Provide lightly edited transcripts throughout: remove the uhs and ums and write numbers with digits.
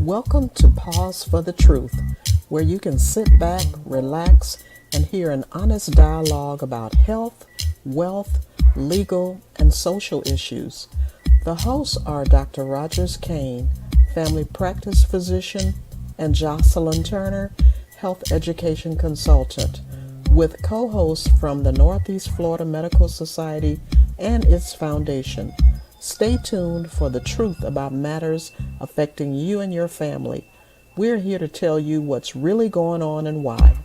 Welcome to Pause for the Truth, where you can sit back, relax, and hear an honest dialogue about health, wealth, legal, and social issues. The hosts are Dr. Rogers Kane, family practice physician, and Jocelyn Turner, health education consultant, with co hosts from the Northeast Florida Medical Society and its foundation. Stay tuned for the truth about matters affecting you and your family. We're here to tell you what's really going on and why.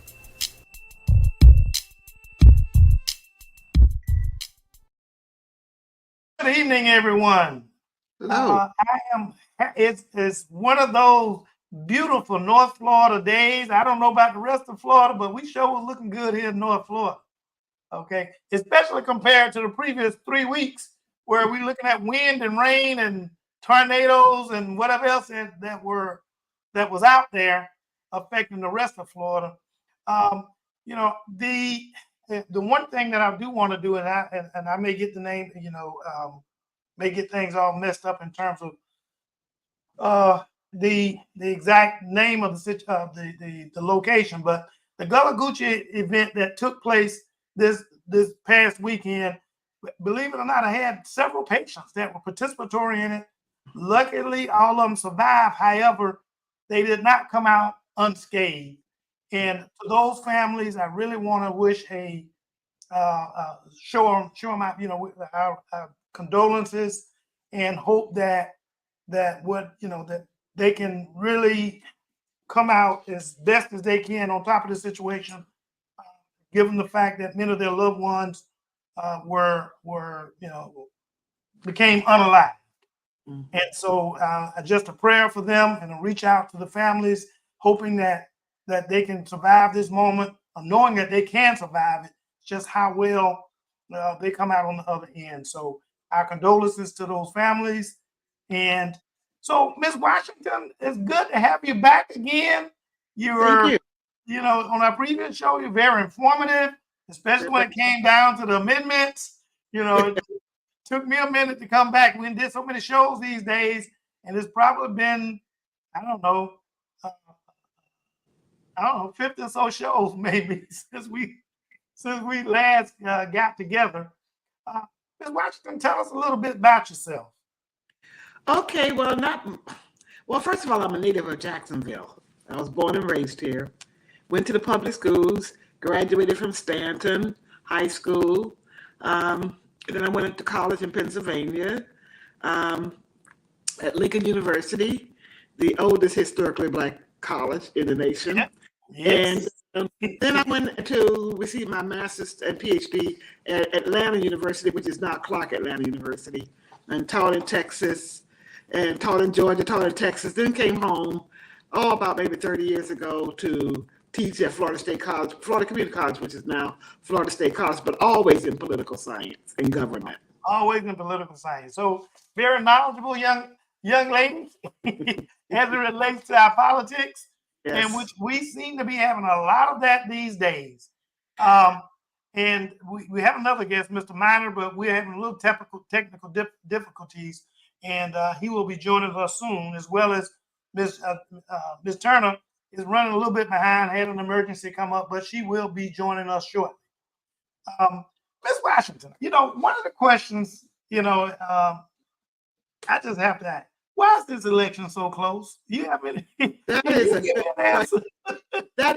Good evening, everyone. Hello. I am. It's one of those beautiful North Florida days. I don't know about the rest of Florida, but we sure was looking good here in North Florida. Okay, especially compared to the previous 3 weeks, where we're looking at wind and rain and tornadoes and whatever else that was out there affecting the rest of Florida. Um, you know, the one thing that I do want to do, and I may get the name, may get things all messed up in terms of the exact name of the location, but the Gullah Geechee event that took place this past weekend. Believe it or not, I had several patients that were participatory in it. Luckily, all of them survived. However, they did not come out unscathed. And to those families, I really want to wish show them out, our condolences, and hope that that they can really come out as best as they can on top of the situation, given the fact that many of their loved ones were became unalive. Mm-hmm. And so just a prayer for them and a reach out to the families, hoping that they can survive this moment, knowing that they can survive it, just how well they come out on the other end. So our condolences to those families. And so, Ms. Washington, it's good to have you back again. Thank you. On our previous show, you're very informative, especially when it came down to the amendments. It took me a minute to come back. We did so many shows these days, and it's probably been, I don't know, 50 or so shows maybe since we last got together. Ms. Washington, tell us a little bit about yourself. Okay, well, first of all, I'm a native of Jacksonville. I was born and raised here. Went to the public schools, graduated from Stanton High School. Then I went to college in Pennsylvania at Lincoln University, the oldest historically Black college in the nation. Yeah. Yes. And then I went to receive my master's and PhD at Atlanta University, which is now Clark Atlanta University, and taught in Texas, and taught in Georgia, taught in Texas, then came home about maybe 30 years ago to teach at Florida State College, Florida Community College, which is now Florida State College, but always in political science and government. Always in political science. So very knowledgeable young lady as it relates to our politics. Yes. And which we seem to be having a lot of that these days. And we have another guest, Mr. Miner, but we're having a little technical difficulties, and he will be joining us soon, as well as Ms. Turner is running a little bit behind, had an emergency come up, but she will be joining us shortly. Ms. Washington, one of the questions, I just have to ask, why is this election so close? You have any? That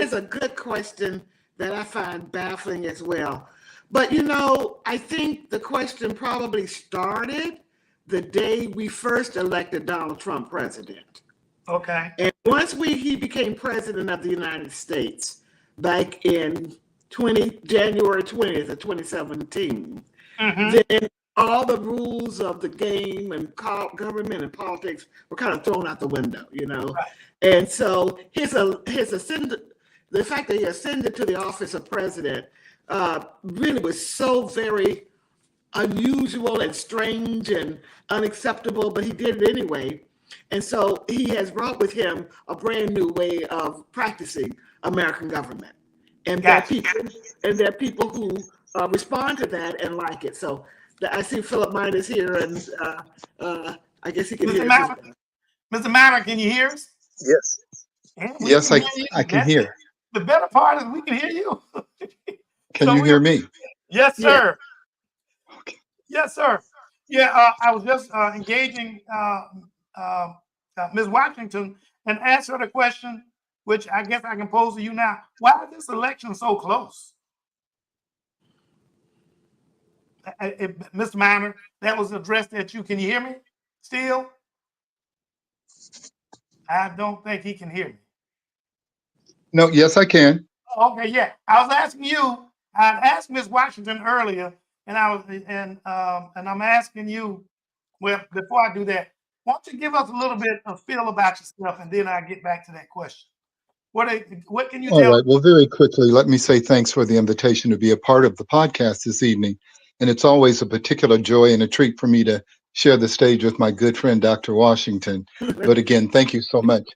is a good question that I find baffling as well. But I think the question probably started the day we first elected Donald Trump president. Okay. And once he became president of the United States back in January 20th of 2017, then all the rules of the game and government and politics were kind of thrown out the window, Right. And so his the fact that he ascended to the office of president really was so very unusual and strange and unacceptable, but he did it anyway. And so he has brought with him a brand new way of practicing American government. And gotcha. there are people who respond to that and like it. So I see Philip Miners here, and I guess he can hear us. Mr. Miner, can you hear us? Yes. And we Yes, can hear you. I can That's it. hear. The better part is we can hear you. Can So you we, hear me? yes, Yeah. sir. Okay. Yes, sir. Yeah, I was just engaging Ms. Washington and answer the question, which I guess I can pose to you now. Why is this election so close? Mr. Miner, that was addressed at you. Can you hear me still? I don't think he can hear me. No, yes, I can. Okay, yeah. I was asking you. I asked Ms. Washington earlier, and I'm asking you. Well, before I do that, why don't you give us a little bit of feel about yourself, and then I get back to that question. What can you All tell us? right. Well, very quickly, let me say thanks for the invitation to be a part of the podcast this evening. And it's always a particular joy and a treat for me to share the stage with my good friend, Dr. Washington. But again, thank you so much.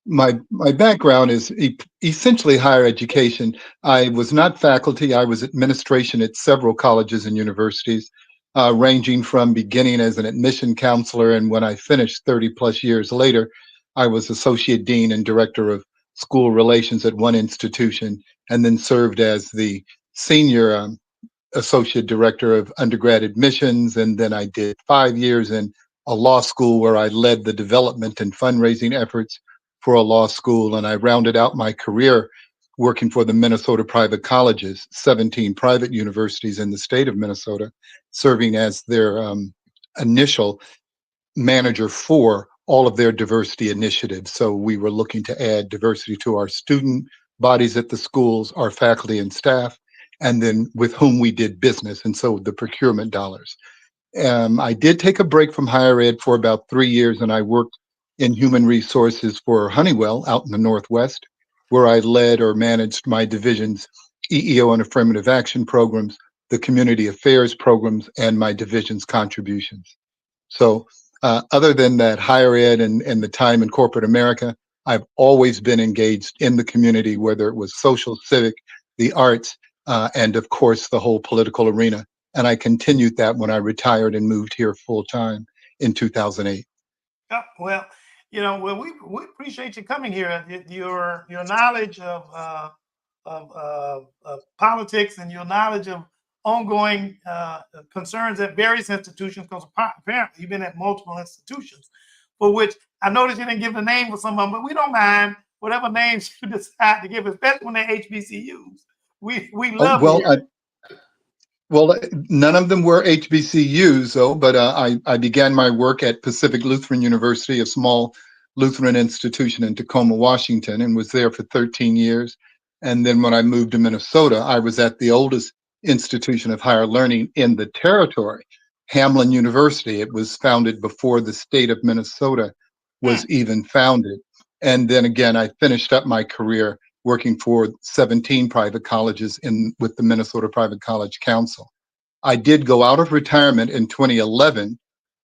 My background is essentially higher education. I was not faculty. I was administration at several colleges and universities, ranging from beginning as an admission counselor. And when I finished 30 plus years later, I was associate dean and director of school relations at one institution, and then served as the senior associate director of undergrad admissions. And then I did 5 years in a law school where I led the development and fundraising efforts for a law school. And I rounded out my career working for the Minnesota private colleges, 17 private universities in the state of Minnesota, serving as their initial manager for all of their diversity initiatives. So we were looking to add diversity to our student bodies at the schools, our faculty and staff, and then with whom we did business. And so the procurement dollars. I did take a break from higher ed for about 3 years, and I worked in human resources for Honeywell out in the Northwest, where I led or managed my division's EEO and affirmative action programs, the community affairs programs, and my division's contributions. So other than that higher ed and the time in corporate America, I've always been engaged in the community, whether it was social, civic, the arts, and of course, the whole political arena. And I continued that when I retired and moved here full time in 2008. Well, we appreciate you coming here. Your knowledge of politics and your knowledge of ongoing concerns at various institutions, because apparently you've been at multiple institutions, for which I noticed you didn't give a name for some of them, but we don't mind whatever names you decide to give, especially when they're HBCUs. We love it. Well, none of them were HBCUs, though, but I began my work at Pacific Lutheran University, a small Lutheran institution in Tacoma, Washington, and was there for 13 years. And then when I moved to Minnesota, I was at the oldest institution of higher learning in the territory, Hamline University. It was founded before the state of Minnesota was even founded. And then again, I finished up my career working for 17 private colleges with the Minnesota Private College Council. I did go out of retirement in 2011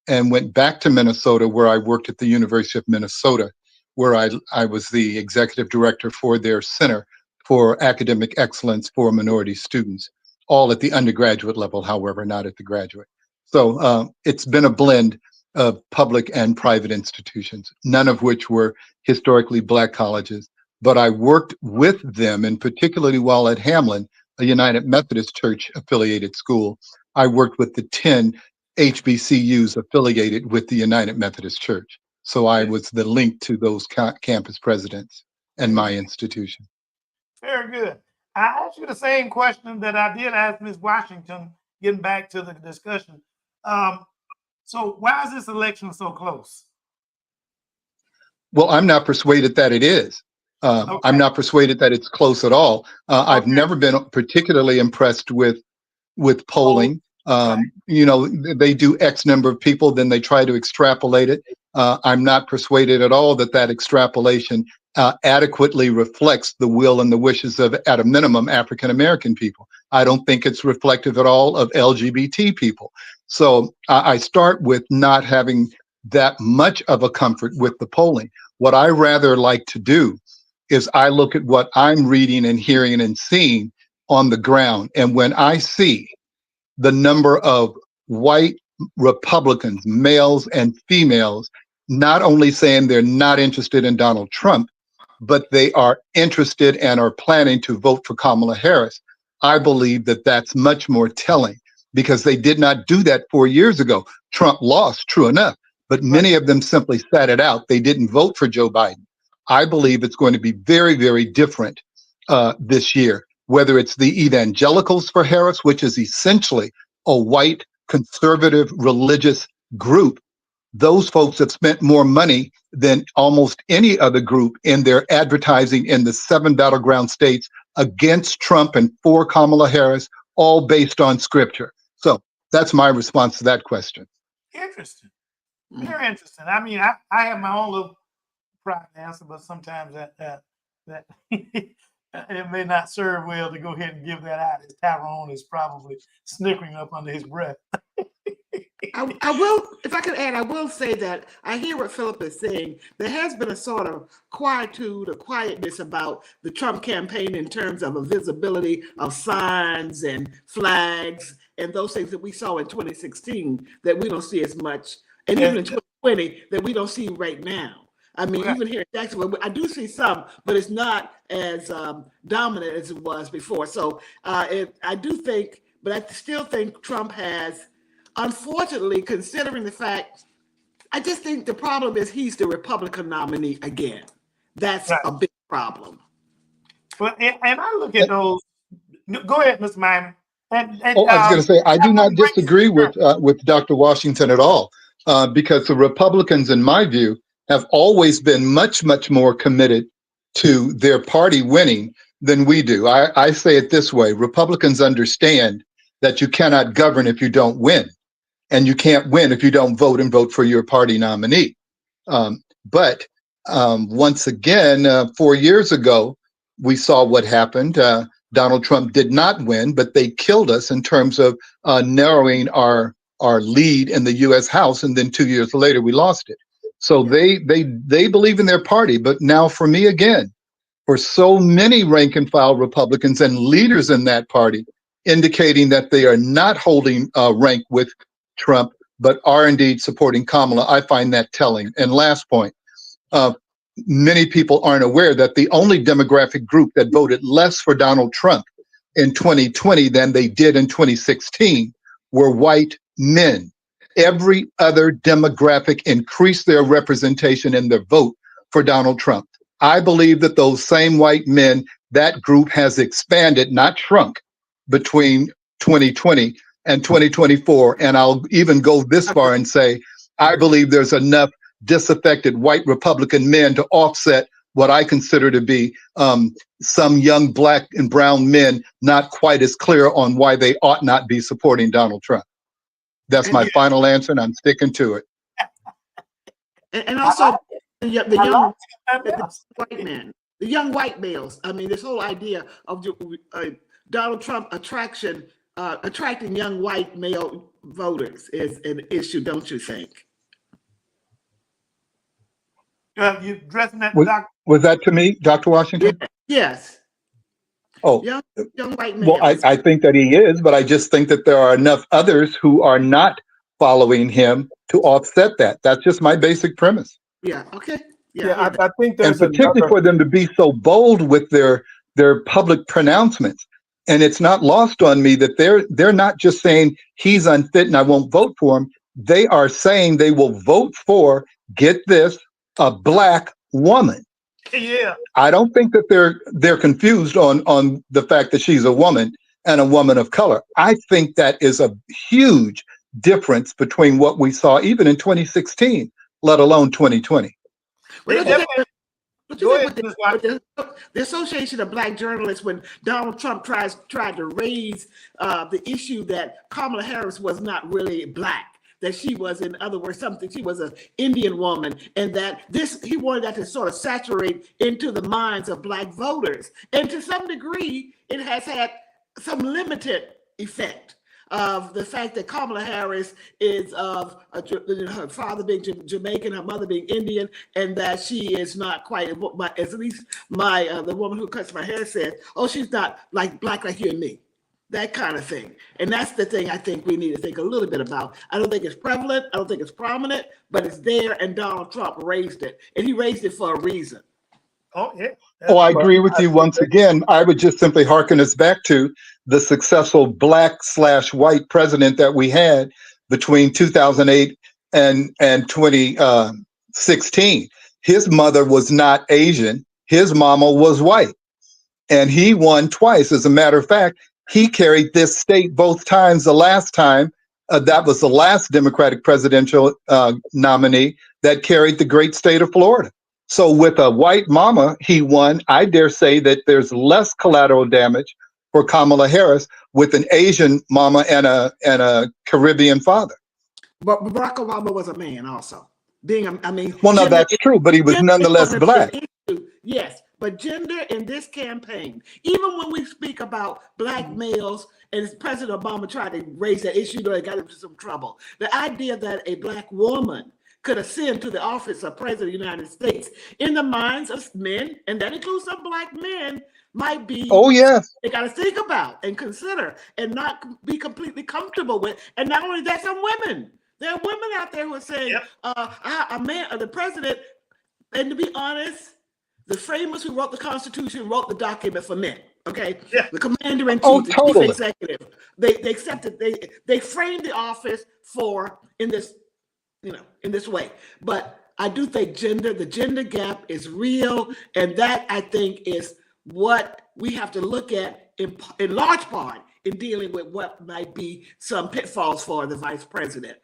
and went back to Minnesota, where I worked at the University of Minnesota, where I was the executive director for their Center for Academic Excellence for Minority Students, all at the undergraduate level, however, not at the graduate. So it's been a blend of public and private institutions, none of which were historically Black colleges. But I worked with them, and particularly while at Hamline, a United Methodist Church affiliated school, I worked with the 10 HBCUs affiliated with the United Methodist Church. So I was the link to those campus presidents and my institution. Very good. I asked you the same question that I did ask Ms. Washington, getting back to the discussion. So why is this election so close? Well, I'm not persuaded that it is. Okay. I'm not persuaded that it's close at all. I've Okay. never been particularly impressed with polling. They do X number of people, then they try to extrapolate it. I'm not persuaded at all that extrapolation adequately reflects the will and the wishes of, at a minimum, African American people. I don't think it's reflective at all of LGBT people. So I start with not having that much of a comfort with the polling. What I rather like to do is I look at what I'm reading and hearing and seeing on the ground. And when I see the number of white Republicans, males and females, not only saying they're not interested in Donald Trump, but they are interested and are planning to vote for Kamala Harris. I believe that that's much more telling because they did not do that 4 years ago. Trump lost, true enough, but many of them simply sat it out. They didn't vote for Joe Biden. I believe it's going to be very, very different this year, whether it's the evangelicals for Harris, which is essentially a white conservative religious group. Those folks have spent more money than almost any other group in their advertising in the 7 battleground states against Trump and for Kamala Harris, all based on scripture. So that's my response to that question. Interesting. Very interesting. I mean, I have my own little private answer, but sometimes that it may not serve well to go ahead and give that out. As Tyrone is probably snickering up under his breath. I will, if I could add, I will say that I hear what Philip is saying. There has been a sort of quietude or quietness about the Trump campaign in terms of a visibility of signs and flags and those things that we saw in 2016 that we don't see as much, and even in 2020 that we don't see right now. I mean, even here in Jacksonville, I do see some, but it's not as dominant as it was before. So I do think, but I still think Trump has, unfortunately, considering the fact, I just think the problem is he's the Republican nominee again. That's a big problem. But and I look at those. Go ahead, Mr. Minor. I was going to say, I do not disagree with Dr. Washington at all, because the Republicans, in my view, have always been much, much more committed to their party winning than we do. I say it this way: Republicans understand that you cannot govern if you don't win. And you can't win if you don't vote and vote for your party nominee. But once again, 4 years ago, we saw what happened. Donald Trump did not win, but they killed us in terms of narrowing our lead in the U.S. House. And then 2 years later, we lost it. So they believe in their party. But now for me, again, for so many rank and file Republicans and leaders in that party indicating that they are not holding rank with Trump, but are indeed supporting Kamala, I find that telling. And last point, many people aren't aware that the only demographic group that voted less for Donald Trump in 2020 than they did in 2016 were white men. Every other demographic increased their representation in their vote for Donald Trump. I believe that those same white men, that group has expanded, not shrunk, between 2020 and 2024. And I'll even go this far and say, I believe there's enough disaffected white Republican men to offset what I consider to be some young black and brown men not quite as clear on why they ought not be supporting Donald Trump. That's my final answer, and I'm sticking to it. And also the young white men, the young white males. I mean, this whole idea of Donald Trump attracting young white male voters is an issue, don't you think? You addressing that, was that to me, Dr. Washington? Yes. Oh, young white males. Well, I think that he is, but I just think that there are enough others who are not following him to offset that. That's just my basic premise. Yeah. Okay. Yeah, I think there's, and particularly for them to be so bold with their public pronouncements. And it's not lost on me that they're not just saying he's unfit and I won't vote for him. They are saying they will vote for, get this, a black woman. Yeah. I don't think that they're confused on the fact that she's a woman and a woman of color. I think that is a huge difference between what we saw even in 2016, let alone 2020. The Association of Black Journalists, when Donald Trump tried to raise the issue that Kamala Harris was not really black, that she was, in other words, she was an Indian woman, and that he wanted that to sort of saturate into the minds of black voters. And to some degree, it has had some limited effect of the fact that Kamala Harris is of her father being Jamaican, her mother being Indian, and that she is not quite, at least the woman who cuts my hair said, oh, she's not like black like you and me. that kind of thing. And that's the thing I think we need to think a little bit about. I don't think it's prevalent. I don't think it's prominent, but it's there. And Donald Trump raised it, and he raised it for a reason. Oh, yeah. Oh, I agree with you once again. I would just simply hearken us back to the successful black/white president that we had between 2008 and 2016. His mother was not Asian. His mama was white. And he won twice. As a matter of fact, he carried this state both times. The last time, that was the last Democratic presidential nominee that carried the great state of Florida. So with a white mama, he won. I dare say that there's less collateral damage for Kamala Harris with an Asian mama and a Caribbean father. But Barack Obama was a man also. Well, no, that's true, but he was nonetheless black. Yes, but gender in this campaign, even when we speak about black males, and President Obama tried to raise that issue, though it got into some trouble. The idea that a black woman could ascend to the office of President of the United States in the minds of men, and that includes some black men, might be they got to think about and consider and not be completely comfortable with. And not only that, some women. There are women out there who are saying, a man, the president, and to be honest, the framers who wrote the Constitution wrote the document for men. Okay, the commander-in-chief, the chief executive, they accepted, they framed the office for in this way. But I do think the gender gap is real, and that I think is what we have to look at in large part in dealing with what might be some pitfalls for the vice president.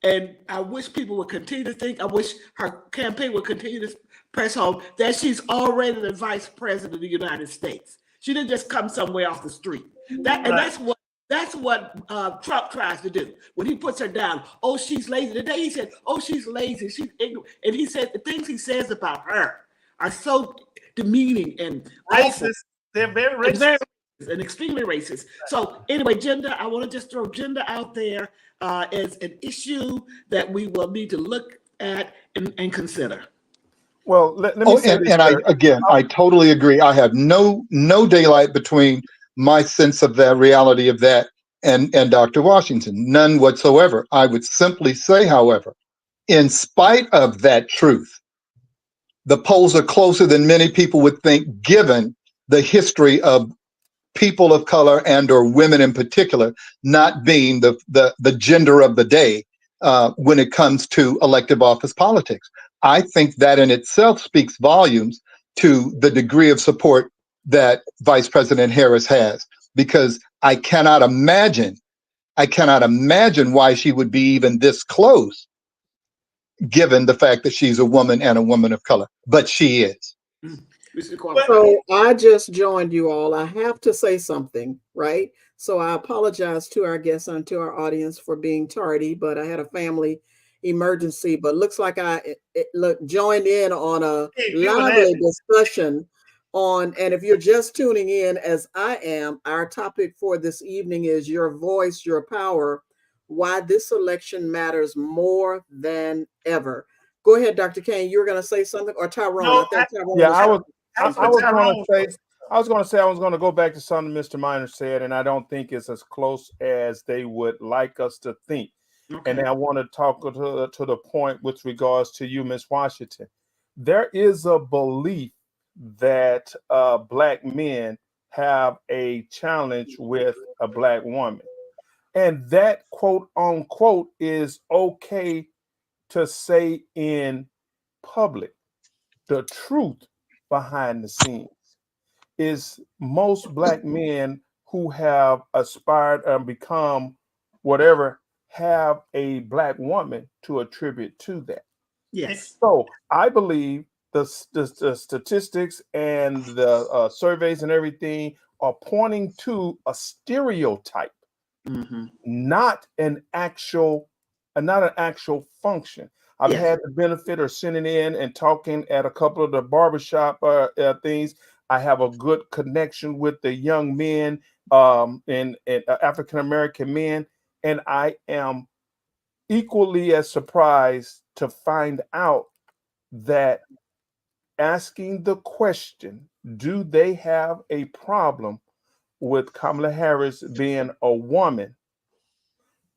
And I wish people would continue to think, I wish her campaign would continue to press home that she's already the vice president of the United States. She didn't just come somewhere off the street. That's what Trump tries to do when he puts her down. Oh, she's lazy. Today he said, oh, she's lazy. She's ignorant. And he said the things he says about her are so demeaning and racist. They're very racist. And extremely racist. So anyway, gender, I want to just throw gender out there as an issue that we will need to look at and consider. Well, let me say this, I totally agree. I have no daylight between my sense of the reality of that and Dr. Washington, none whatsoever. I would simply say, however, in spite of that truth, the polls are closer than many people would think, given the history of people of color and or women in particular not being the gender of the day when it comes to elective office politics. I think that in itself speaks volumes to the degree of support that Vice President Harris has, because I cannot imagine why she would be even this close, given the fact that she's a woman and a woman of color, but she is. So I just joined you all. I have to say something, right? So I apologize to our guests and to our audience for being tardy, but I had a family emergency. But looks like I joined in on a lively discussion on, and if you're just tuning in as I am, our topic for this evening is your voice, your power, why this election matters more than ever. Go ahead, Dr. Kane. You were going to say something, or Tyrone? No, I was going to go back to something Mr. Miner said, and I don't think it's as close as they would like us to think. Okay. And I want to talk to the point with regards to you, Ms. Washington. There is a belief that Black men have a challenge with a Black woman. And that, quote unquote, is okay to say in public. The truth behind the scenes is most Black men who have aspired and become whatever have a Black woman to attribute to that. Yes. So I believe the statistics and the surveys and everything are pointing to a stereotype, not an actual function. I've had the benefit of sitting in and talking at a couple of the barbershop things. I have a good connection with the young men and African-American men, and I am equally as surprised to find out that asking the question, do they have a problem with Kamala Harris being a woman,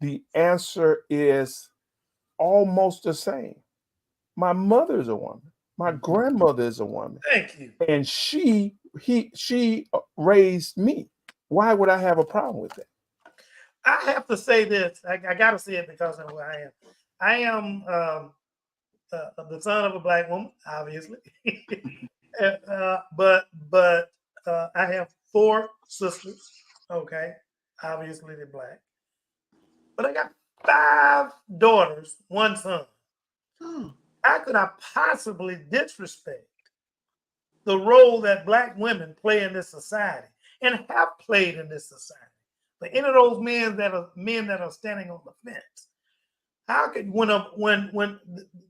the answer is almost the same. My mother is a woman. My grandmother is a woman. Thank you. And she raised me. Why would I have a problem with that? I have to say this. I got to say it because of who I am. I am the son of a Black woman, obviously. But I have 4 sisters. Okay, obviously they're Black. But I got 5 daughters, 1 son. How could I possibly disrespect the role that Black women play in this society and have played in this society? For any of those men that are standing on the fence, how could when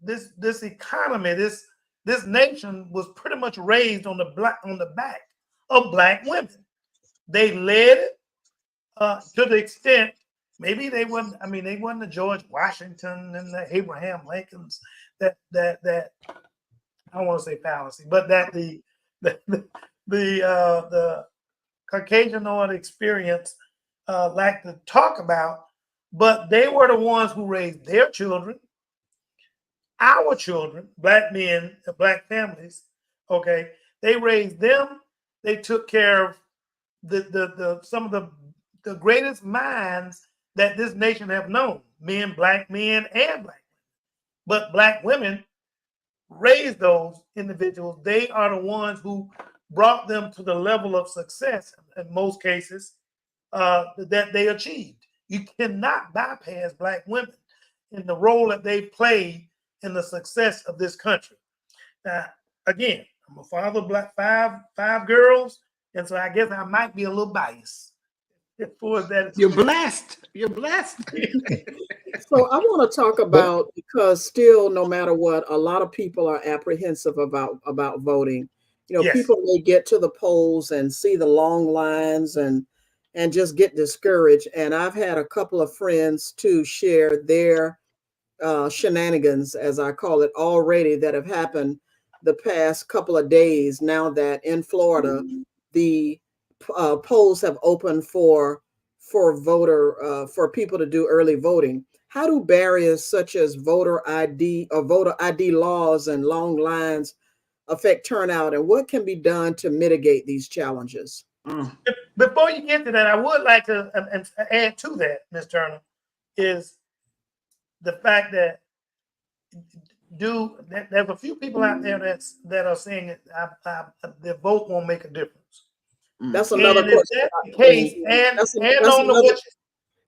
this economy, this nation was pretty much raised on the back of Black women? They led it to the extent maybe they wasn't. I mean, they wasn't the George Washington and the Abraham Lincolns that I don't want to say fallacy, but that the Caucasianoid experience like to talk about, but they were the ones who raised their children, our children, Black men, Black families. Okay, they raised them. They took care of some of the greatest minds that this nation have known, Black men and Black women. But Black women raised those individuals. They are the ones who brought them to the level of success in most cases that they achieved. You cannot bypass Black women in the role that they played in the success of this country. Now, again, I'm a father of five girls, and so I guess I might be a little biased. You're blessed. You're blessed. So I want to talk about, because still, no matter what, a lot of people are apprehensive about voting. You know, Yes. People may get to the polls and see the long lines and just get discouraged. And I've had a couple of friends to share their shenanigans, as I call it, already that have happened the past couple of days. Now that in Florida, the polls have opened for people to do early voting. How do barriers such as voter ID laws and long lines affect turnout, and what can be done to mitigate these challenges? Before you get to that, I would like to add to that, Ms. Turner, is the fact that there's a few people out there that are saying that their vote won't make a difference. That's another question. If that's the case,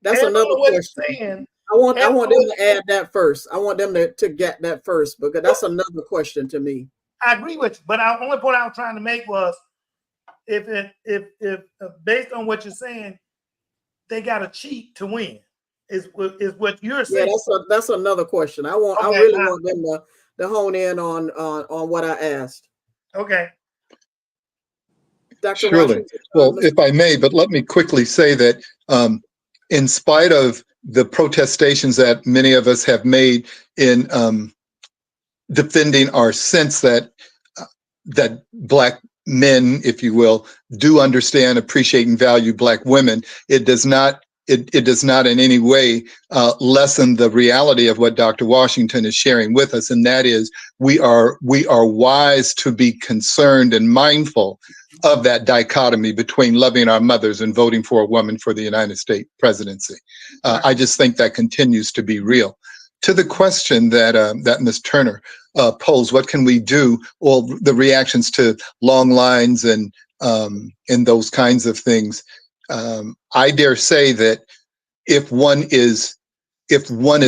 that's another question. I want them to add that first. I want them to get that first, because that's another question to me. I agree with you, but the only point I was trying to make was, if based on what you're saying, they got to cheat to win. Is what you're saying? Yeah, that's another question. I really want them to hone in on what I asked. Okay. Dr. Surely. Well, if I may, but let me quickly say that in spite of the protestations that many of us have made in defending our sense that Black men, if you will, do understand, appreciate, and value Black women, it does not in any way lessen the reality of what Dr. Washington is sharing with us, and that is we are wise to be concerned and mindful of that dichotomy between loving our mothers and voting for a woman for the United States presidency. I just think that continues to be real. To the question that Ms. Turner posed, what can we do? Well, the reactions to long lines and those kinds of things. I dare say that if one is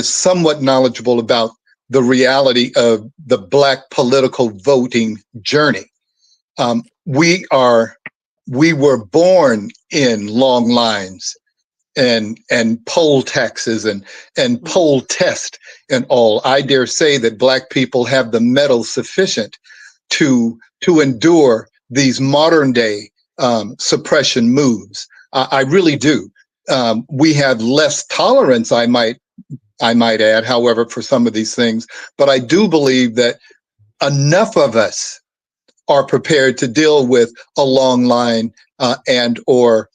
somewhat knowledgeable about the reality of the Black political voting journey, we were born in long lines and poll taxes and poll test and all. I dare say that Black people have the mettle sufficient to endure these modern day suppression moves. I really do. We have less tolerance, I might add, however, for some of these things. But I do believe that enough of us are prepared to deal with a long line and or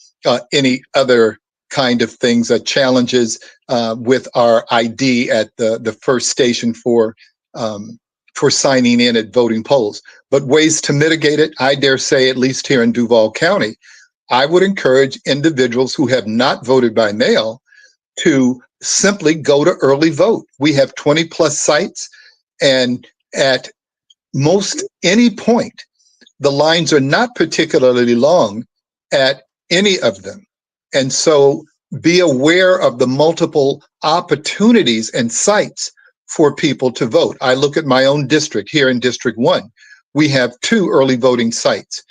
any other kind of things, challenges with our ID at the first station for signing in at voting polls. But ways to mitigate it, I dare say, at least here in Duval County, I would encourage individuals who have not voted by mail to simply go to early vote. We have 20 plus sites, and at most any point, the lines are not particularly long at any of them. And so be aware of the multiple opportunities and sites for people to vote. I look at my own district here in District 1. We have 2 early voting sites,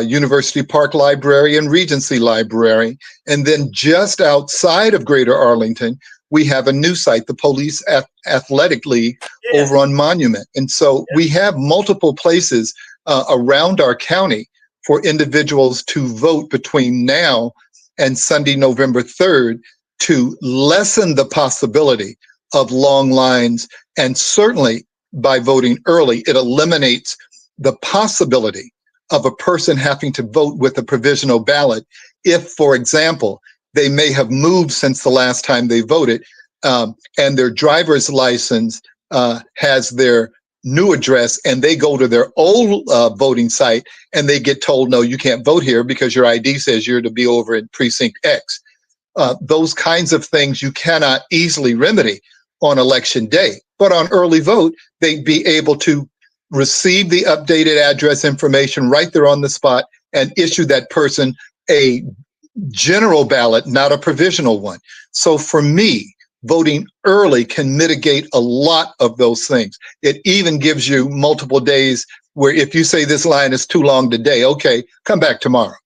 University Park Library and Regency Library. And then just outside of Greater Arlington, we have a new site, the Police Athletic League over on Monument. And so we have multiple places around our county for individuals to vote between now and Sunday, November 3rd, to lessen the possibility of long lines. And certainly by voting early, it eliminates the possibility of a person having to vote with a provisional ballot if, for example, they may have moved since the last time they voted, and their driver's license has their new address, and they go to their old voting site and they get told, no, you can't vote here because your ID says you're to be over in precinct X. Those kinds of things you cannot easily remedy on election day. But on early vote, they'd be able to receive the updated address information right there on the spot and issue that person a general ballot, not a provisional one. So for me, voting early can mitigate a lot of those things. It even gives you multiple days where if you say this line is too long today, okay, come back tomorrow.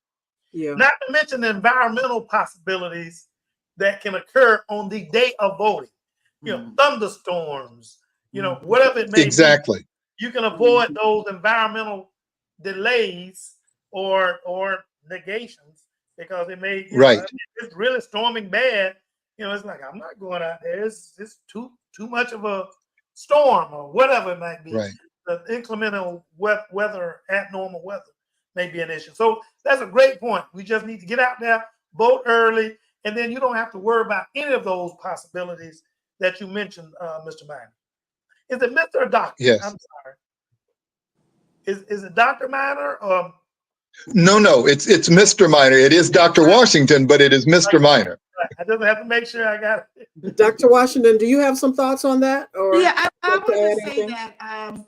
Yeah. Not to mention the environmental possibilities that can occur on the day of voting. You know, thunderstorms, you know, whatever it may exactly. be. You can avoid those environmental delays or negations because it may, right. Know, it's really storming bad. You know, it's like, I'm not going out there. It's too much of a storm or whatever it might be. Right. The inclement weather, abnormal weather may be an issue. So that's a great point. We just need to get out there, vote early, and then you don't have to worry about any of those possibilities that you mentioned, Mr. Minor. Is it Mr. or Doctor? Yes. I'm sorry. Is it Dr. Minor? No, it's Mr. Minor. It is Dr. Washington, but it is Mr. Minor. I just have to make sure I got it. Dr. Washington, do you have some thoughts on that? Or yeah, I want to say that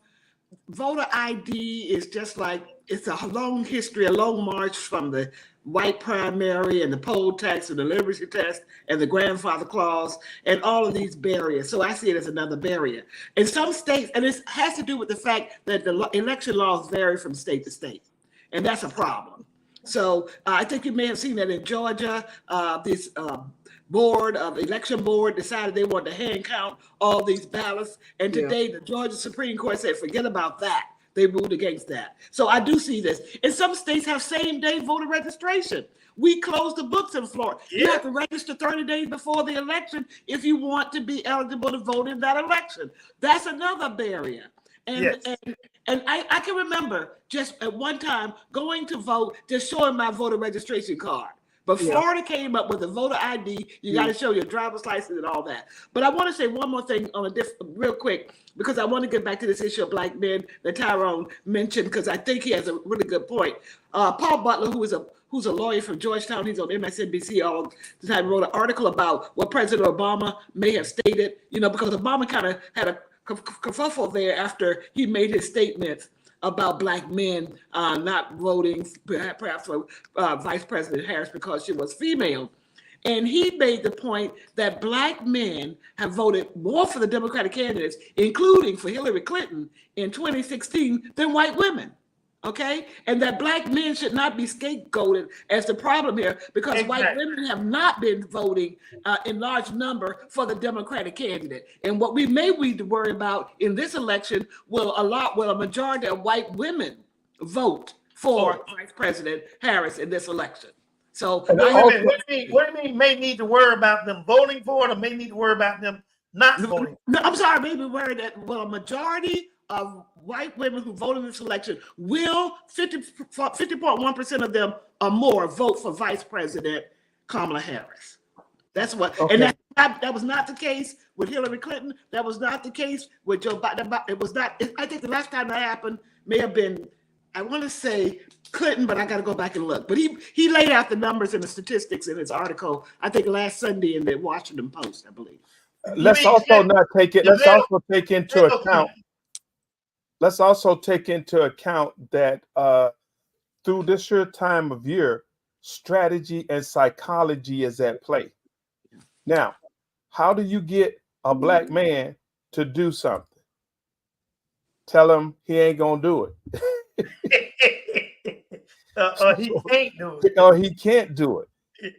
voter ID is just like, it's a long history, a long march from the white primary and the poll tax and the literacy test and the grandfather clause and all of these barriers. So I see it as another barrier. In some states, and it has to do with the fact that the election laws vary from state to state, and that's a problem. So I think you may have seen that in Georgia, this election board decided they wanted to hand count all these ballots. And today the Georgia Supreme Court said, forget about that. They ruled against that. So I do see this. And some states have same day voter registration. We close the books in Florida. Yeah. You have to register 30 days before the election if you want to be eligible to vote in that election. That's another barrier. And, yes. and I can remember just at one time going to vote, just showing my voter registration card. But Florida came up with a voter ID. You got to show your driver's license and all that. But I want to say one more thing on real quick, because I want to get back to this issue of black men that Tyrone mentioned, because I think he has a really good point. Paul Butler, who's a lawyer from Georgetown, he's on MSNBC all the time, wrote an article about what President Obama may have stated, because Obama kind of had a kerfuffle there after he made his statements about black men not voting, perhaps for Vice President Harris because she was female. And he made the point that black men have voted more for the Democratic candidates, including for Hillary Clinton in 2016, than white women. Okay? And that black men should not be scapegoated as the problem here because white women have not been voting in large number for the Democratic candidate. And what we may need to worry about in this election will a majority of white women vote for Vice President Harris in this election. So what do you mean may need to worry about them voting for it or may need to worry about them not voting? No, I'm sorry, maybe worried that a majority of white women who vote in this election will 50.1% of them or more vote for Vice President Kamala Harris. That's what, Okay. and that was not the case with Hillary Clinton. That was not the case with Joe Biden. It was not. I think the last time that happened may have been, I want to say Clinton, but I got to go back and look. But he laid out the numbers and the statistics in his article, I think last Sunday in the Washington Post, I believe. Let's also take into account. Let's also take into account that through this year time of year, strategy and psychology is at play. Now, how do you get a black man to do something? Tell him he ain't gonna do it. He can't do it. Or he can't do it.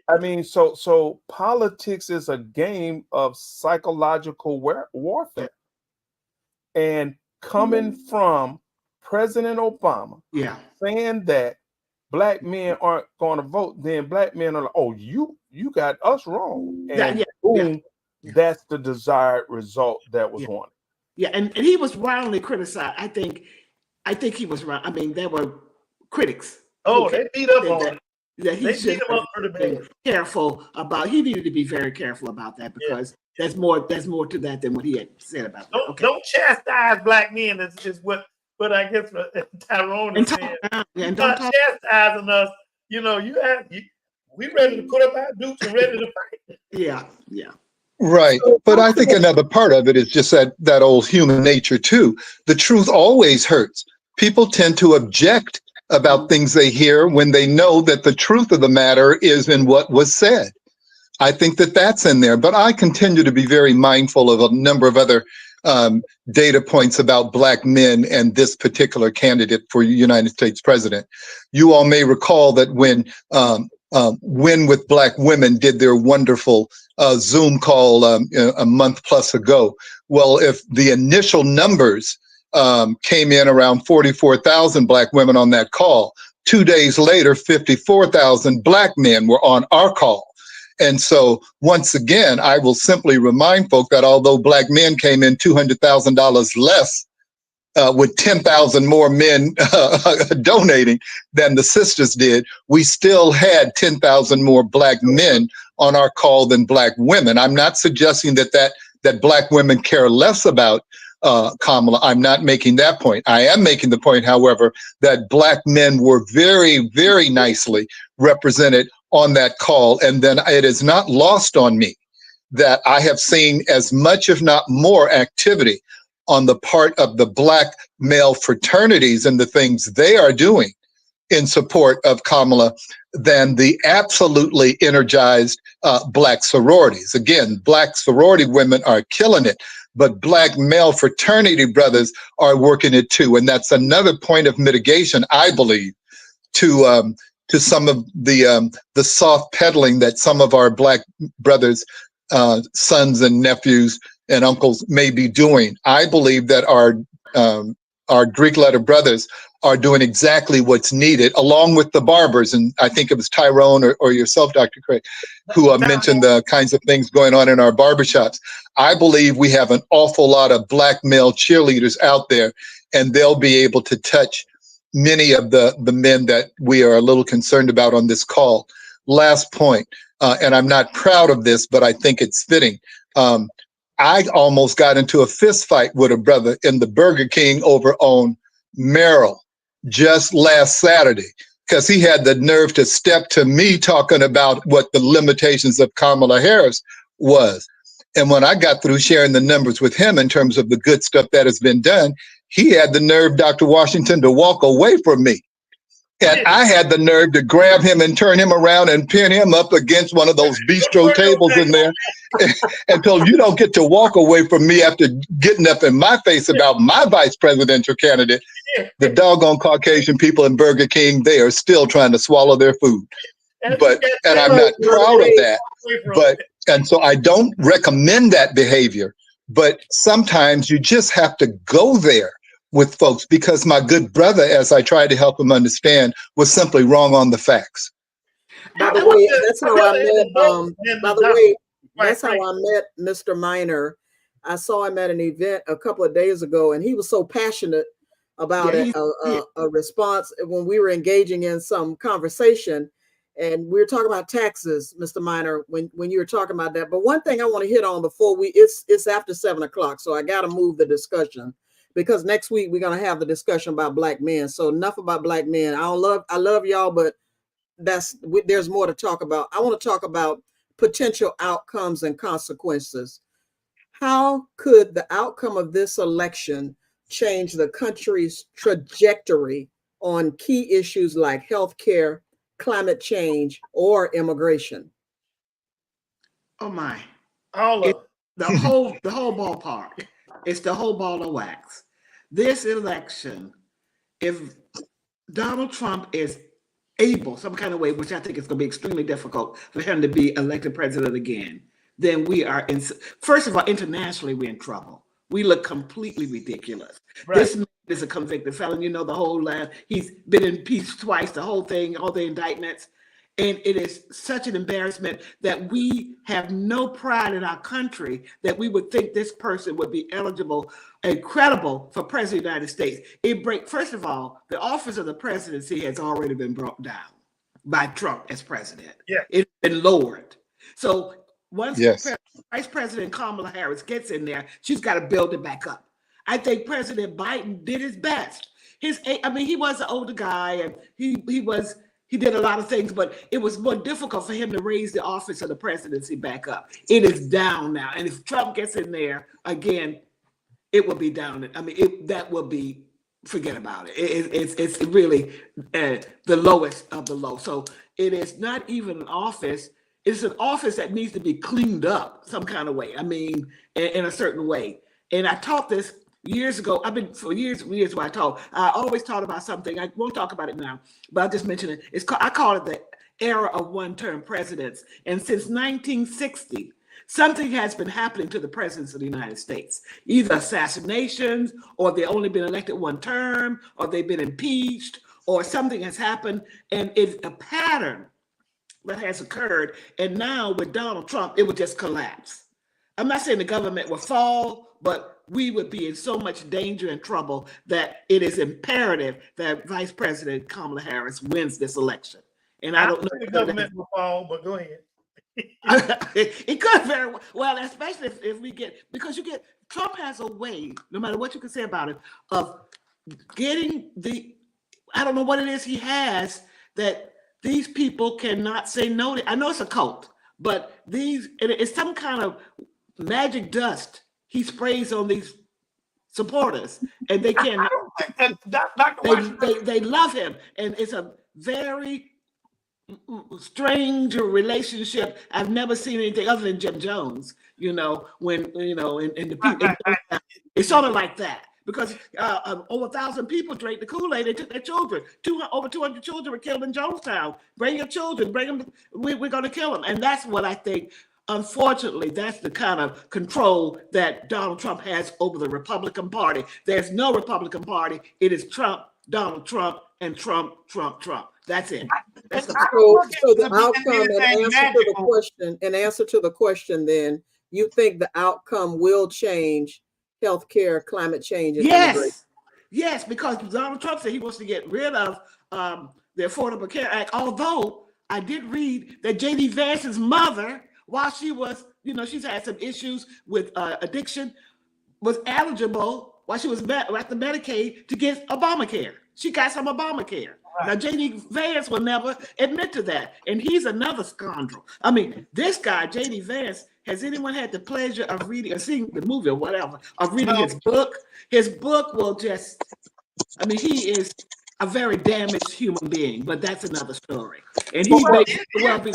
I mean, so politics is a game of psychological warfare. And coming from President Obama, saying that black men aren't going to vote, then black men are like, oh, you got us wrong. And boom, that's the desired result that was wanted. Yeah, and he was roundly criticized. I think he was right. I mean, there were critics. Oh, they beat up on him. Yeah, he should be careful about. He needed to be very careful about that because there's more to that than what he had said about that. Don't chastise black men. Is what I guess Tyrone is saying. And don't chastising us. You know, we ready to put up our dukes and ready to fight. Yeah. Right. But I think another part of it is just that old human nature too. The truth always hurts. People tend to object about things they hear when they know that the truth of the matter is in what was said. I think that that's in there, but I continue to be very mindful of a number of other data points about black men and this particular candidate for United States president. You all may recall that when Win with Black Women did their wonderful Zoom call a month plus ago. Well, if the initial numbers came in around 44,000 black women on that call, 2 days later, 54,000 black men were on our call. And so once again, I will simply remind folk that although black men came in $200,000 less, with 10,000 more men donating than the sisters did, we still had 10,000 more black men on our call than black women. I'm not suggesting that black women care less about Kamala. I'm not making that point. I am making the point, however, that black men were very, very nicely represented on that call. And then it is not lost on me that I have seen as much, if not more, activity on the part of the black male fraternities and the things they are doing in support of Kamala than the absolutely energized black sororities. Again, black sorority women are killing it, but black male fraternity brothers are working it too. And that's another point of mitigation, I believe, to some of the soft peddling that some of our black brothers, sons and nephews and uncles may be doing. I believe that our Greek letter brothers are doing exactly what's needed, along with the barbers. And I think it was Tyrone or yourself, Dr. Craig, who mentioned the kinds of things going on in our barbershops. I believe we have an awful lot of black male cheerleaders out there, and they'll be able to touch many of the men that we are a little concerned about on this call. Last point, and I'm not proud of this, but I think it's fitting. I almost got into a fist fight with a brother in the Burger King over on Merrill just last Saturday because he had the nerve to step to me talking about what the limitations of Kamala Harris was. And when I got through sharing the numbers with him in terms of the good stuff that has been done, he had the nerve, Dr. Washington, to walk away from me. And I had the nerve to grab him and turn him around and pin him up against one of those bistro tables in there and told him, you don't get to walk away from me after getting up in my face about my vice presidential candidate. The doggone Caucasian people in Burger King, they are still trying to swallow their food. And I'm not proud of that. And so I don't recommend that behavior. But sometimes you just have to go there with folks, because my good brother, as I tried to help him understand, was simply wrong on the facts. By the way, that's how I met. By the way, that's how I met Mr. Minor. I saw him at an event a couple of days ago, and he was so passionate about a response when we were engaging in some conversation. And we were talking about taxes, Mr. Minor, when you were talking about that. But one thing I want to hit on before it's after 7 o'clock, so I got to move the discussion, because next week we're going to have the discussion about Black men. So enough about Black men. I love y'all, but there's more to talk about. I want to talk about potential outcomes and consequences. How could the outcome of this election change the country's trajectory on key issues like healthcare, climate change, or immigration? Oh my! All of the whole ballpark. It's the whole ball of wax. This election, if Donald Trump is able, some kind of way, which I think is going to be extremely difficult for him to be elected president again, then we are in. First of all, internationally, we're in trouble. We look completely ridiculous. Right. This man is a convicted felon. You know, the whole land. He's been impeached twice. The whole thing, all the indictments. And it is such an embarrassment that we have no pride in our country that we would think this person would be eligible and credible for president of the United States. First of all, the office of the presidency has already been brought down by Trump as president. Yeah. It's been lowered. So once Vice President Kamala Harris gets in there, she's got to build it back up. I think President Biden did his best. He was an older guy, and he did a lot of things, but it was more difficult for him to raise the office of the presidency back up. It is down now. And if Trump gets in there again, it will be down. That will be, forget about it. It's really the lowest of the low. So it is not even an office. It's an office that needs to be cleaned up some kind of way. In a certain way. And I taught this years ago. For years where I always taught about something. I won't talk about it now, but I'll just mention it. I call it the era of one-term presidents. And since 1960, something has been happening to the presidents of the United States, either assassinations, or they've only been elected one term, or they've been impeached, or something has happened. And it's a pattern that has occurred. And now with Donald Trump, it would just collapse. I'm not saying the government will fall, but we would be in so much danger and trouble that it is imperative that Vice President Kamala Harris wins this election. And I don't know if the government will fall, but go ahead. It could very well, especially if we Trump has a way, no matter what you can say about it, of getting I don't know what it is he has that these people cannot say no to. I know it's a cult, but it's some kind of magic dust he sprays on these supporters, and they can't. I don't think that they love him, and it's a very strange relationship. I've never seen anything other than Jim Jones. In the people, it's sort of like that. Because over 1,000 people drank the Kool-Aid. They took their children. Over 200 children were killed in Jonestown. Bring your children. Bring them. We're going to kill them, and that's what I think. Unfortunately, that's the kind of control that Donald Trump has over the Republican Party. There's no Republican Party. It is Trump, Donald Trump, and Trump. That's it. That's so the outcome, in answer to the question, then you think the outcome will change healthcare, climate change, and immigration? Yes, because Donald Trump said he wants to get rid of the Affordable Care Act. Although I did read that J.D. Vance's mother, while she was, she's had some issues with addiction, was eligible while she was at the Medicaid to get Obamacare. She got some Obamacare. Right. Now, J.D. Vance will never admit to that. And he's another scoundrel. This guy, J.D. Vance, has anyone had the pleasure of reading or seeing the movie or whatever, of reading his book? His book will just, he is a very damaged human being, but that's another story. And he makes the world be.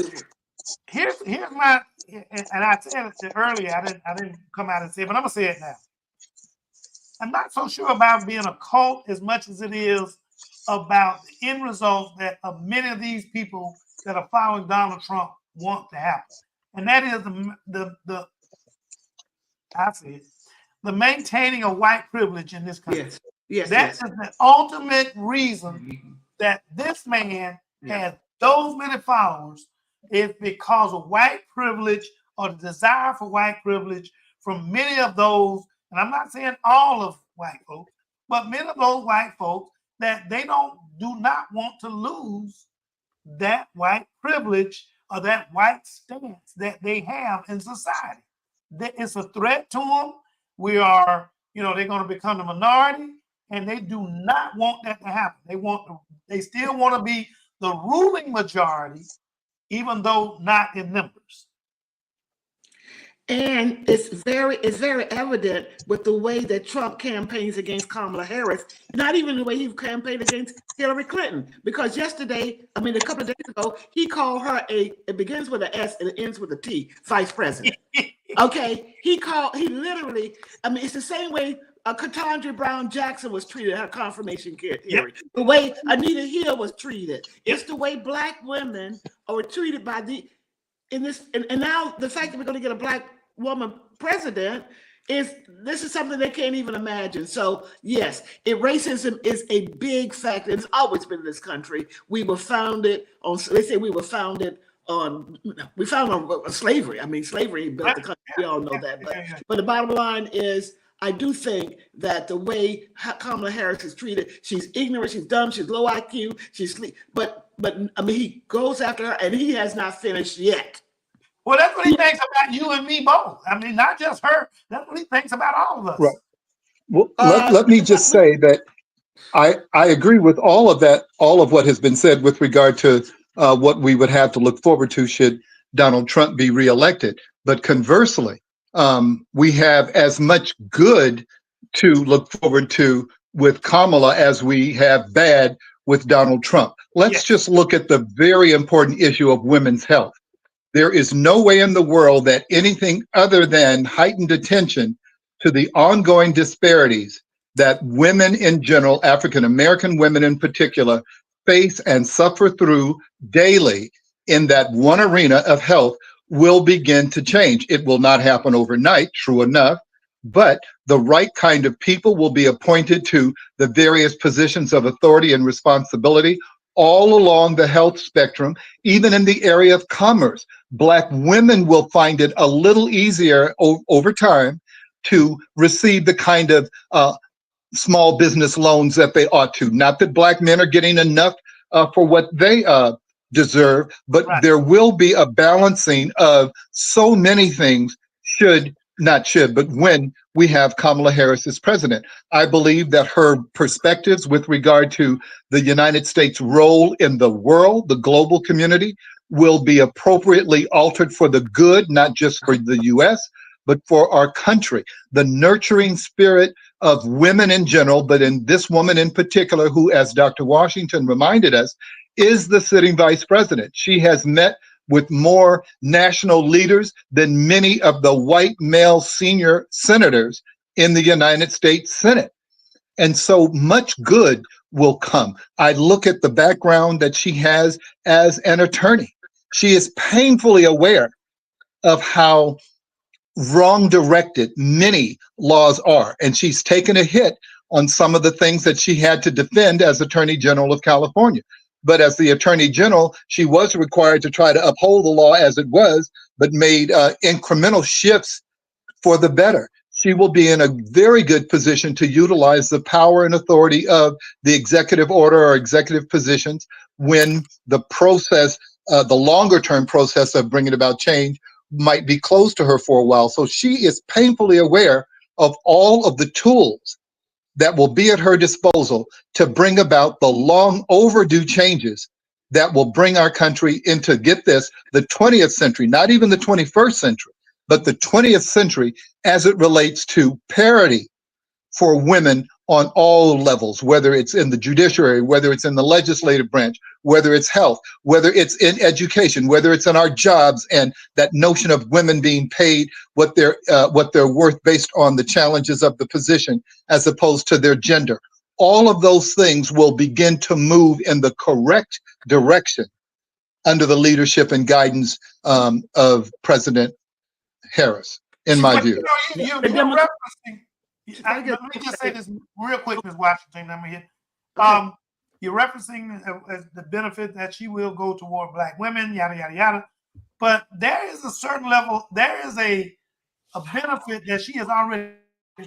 Here's my, and I said it earlier, I didn't come out and say it, but I'm gonna say it now. I'm not so sure about being a cult as much as it is about the end result that many of these people that are following Donald Trump want to happen. And that is the maintaining of white privilege in this country. Yes. That's the ultimate reason that this man has those many followers, is because of white privilege, or the desire for white privilege from many of those, and I'm not saying all of white folks, but many of those white folks that they do not want to lose that white privilege or that white stance that they have in society. It's a threat to them. We are, they're going to become the minority, and they do not want that to happen. They still want to be the ruling majority, even though not in numbers. And it's very evident with the way that Trump campaigns against Kamala Harris, not even the way he campaigned against Hillary Clinton. Because a couple of days ago, he called her it begins with an S and it ends with a T, vice president. Okay, he literally, it's the same way Ketanji Brown Jackson was treated at her confirmation hearing. Yep. The way Anita Hill was treated. Yep. It's the way Black women are treated and now the fact that we're going to get a Black woman president this is something they can't even imagine. So yes, racism is a big factor. It's always been in this country. We were founded on slavery. Slavery built the country. We all know that. But the bottom line is, I do think that the way Kamala Harris is treated, she's ignorant, she's dumb, she's low IQ, but he goes after her, and he has not finished yet. Well, that's what he thinks about you and me both. Not just her. That's what he thinks about all of us. Right. Well, let me just say that I agree with all of that, all of what has been said with regard to what we would have to look forward to should Donald Trump be reelected. But conversely, we have as much good to look forward to with Kamala as we have bad with Donald Trump. Let's just look at the very important issue of women's health. There is no way in the world that anything other than heightened attention to the ongoing disparities that women in general, African American women in particular, face and suffer through daily in that one arena of health will begin to change. It will not happen overnight, true enough, but the right kind of people will be appointed to the various positions of authority and responsibility all along the health spectrum, even in the area of commerce. Black women will find it a little easier over time to receive the kind of small business loans that they ought to. Not that Black men are getting enough for what they deserve, but there will be a balancing of so many things but when we have Kamala Harris as president. I believe that her perspectives with regard to the United States' role in the world, the global community, will be appropriately altered for the good, not just for the U.S., but for our country. The nurturing spirit of women in general, but in this woman in particular, who, as Dr. Washington reminded us, is the sitting vice president. She has met with more national leaders than many of the white male senior senators in the United States Senate. And so much good will come. I look at the background that she has as an attorney. She is painfully aware of how wrong-directed many laws are, and she's taken a hit on some of the things that she had to defend as Attorney General of California. But as the Attorney General, she was required to try to uphold the law as it was, but made incremental shifts for the better. She will be in a very good position to utilize the power and authority of the executive order or executive positions when the process, the longer-term process of bringing about change, might be closed to her for a while. So she is painfully aware of all of the tools that will be at her disposal to bring about the long overdue changes that will bring our country into, get this, the 20th century, not even the 21st century, but the 20th century as it relates to parity for women on all levels, whether it's in the judiciary, whether it's in the legislative branch, whether it's health, whether it's in education, whether it's in our jobs, and that notion of women being paid what they're worth based on the challenges of the position as opposed to their gender. All of those things will begin to move in the correct direction under the leadership and guidance of President Harris, in my view. You're referencing. Let me just say this real quick, Ms. Washington. You're referencing the benefit that she will go toward Black women, yada, yada, yada. But there is a certain level, there is a a benefit that she has already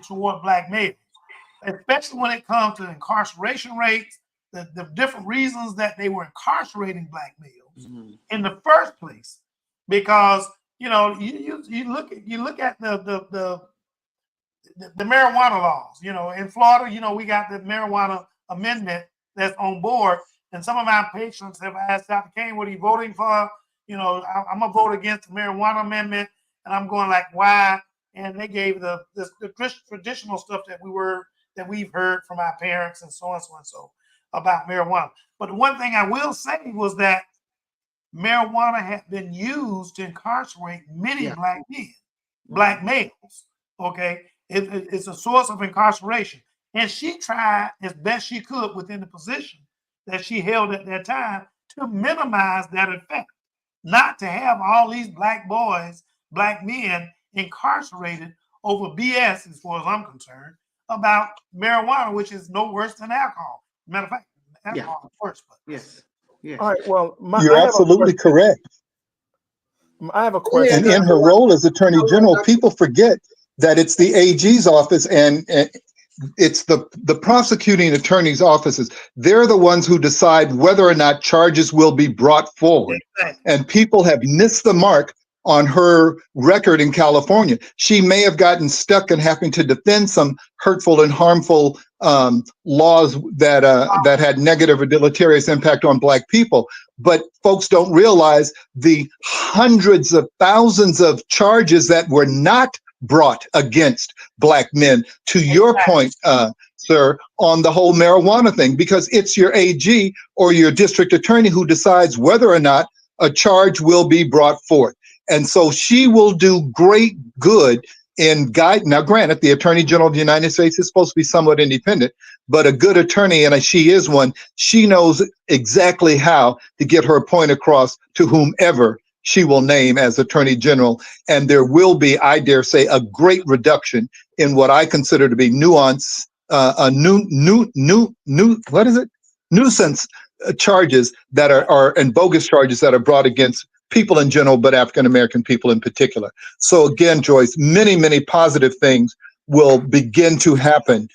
toward black males, especially when it comes to incarceration rates, the different reasons that they were incarcerating black males in the first place. Because you look at the marijuana laws. In Florida, we got the marijuana amendment that's on board, and some of my patients have asked Dr. Kane, what are you voting for? I'm gonna vote against the marijuana amendment, and I'm going like, why? And they gave the traditional stuff that we've heard from our parents and so on and so about marijuana. But the one thing I will say was that marijuana had been used to incarcerate many black men, black males. Okay, it's a source of incarceration, and she tried as best she could within the position that she held at that time to minimize that effect, not to have all these black boys, black men incarcerated over BS, as far as I'm concerned, about marijuana, which is no worse than alcohol. Matter of fact, alcohol is worse. But yes. All right. Well, you're absolutely correct. I have a question. And in her role as Attorney General, people forget that it's the AG's office and it's the prosecuting attorney's offices. They're the ones who decide whether or not charges will be brought forward. Exactly. And people have missed the mark on her record in California. She may have gotten stuck in having to defend some hurtful and harmful laws that had negative or deleterious impact on black people. But folks don't realize the hundreds of thousands of charges that were not brought against black men, to your point, sir, on the whole marijuana thing, because it's your AG or your district attorney who decides whether or not a charge will be brought forth. And so she will do great good in guide. Now, granted, the Attorney General of the United States is supposed to be somewhat independent, but a good attorney, and she is one, she knows exactly how to get her point across to whomever she will name as Attorney General. And there will be, I dare say, a great reduction in what I consider to be nuisance charges that are and bogus charges that are brought against people in general, but African-American people in particular. So again, Joyce, many, many positive things will begin to happen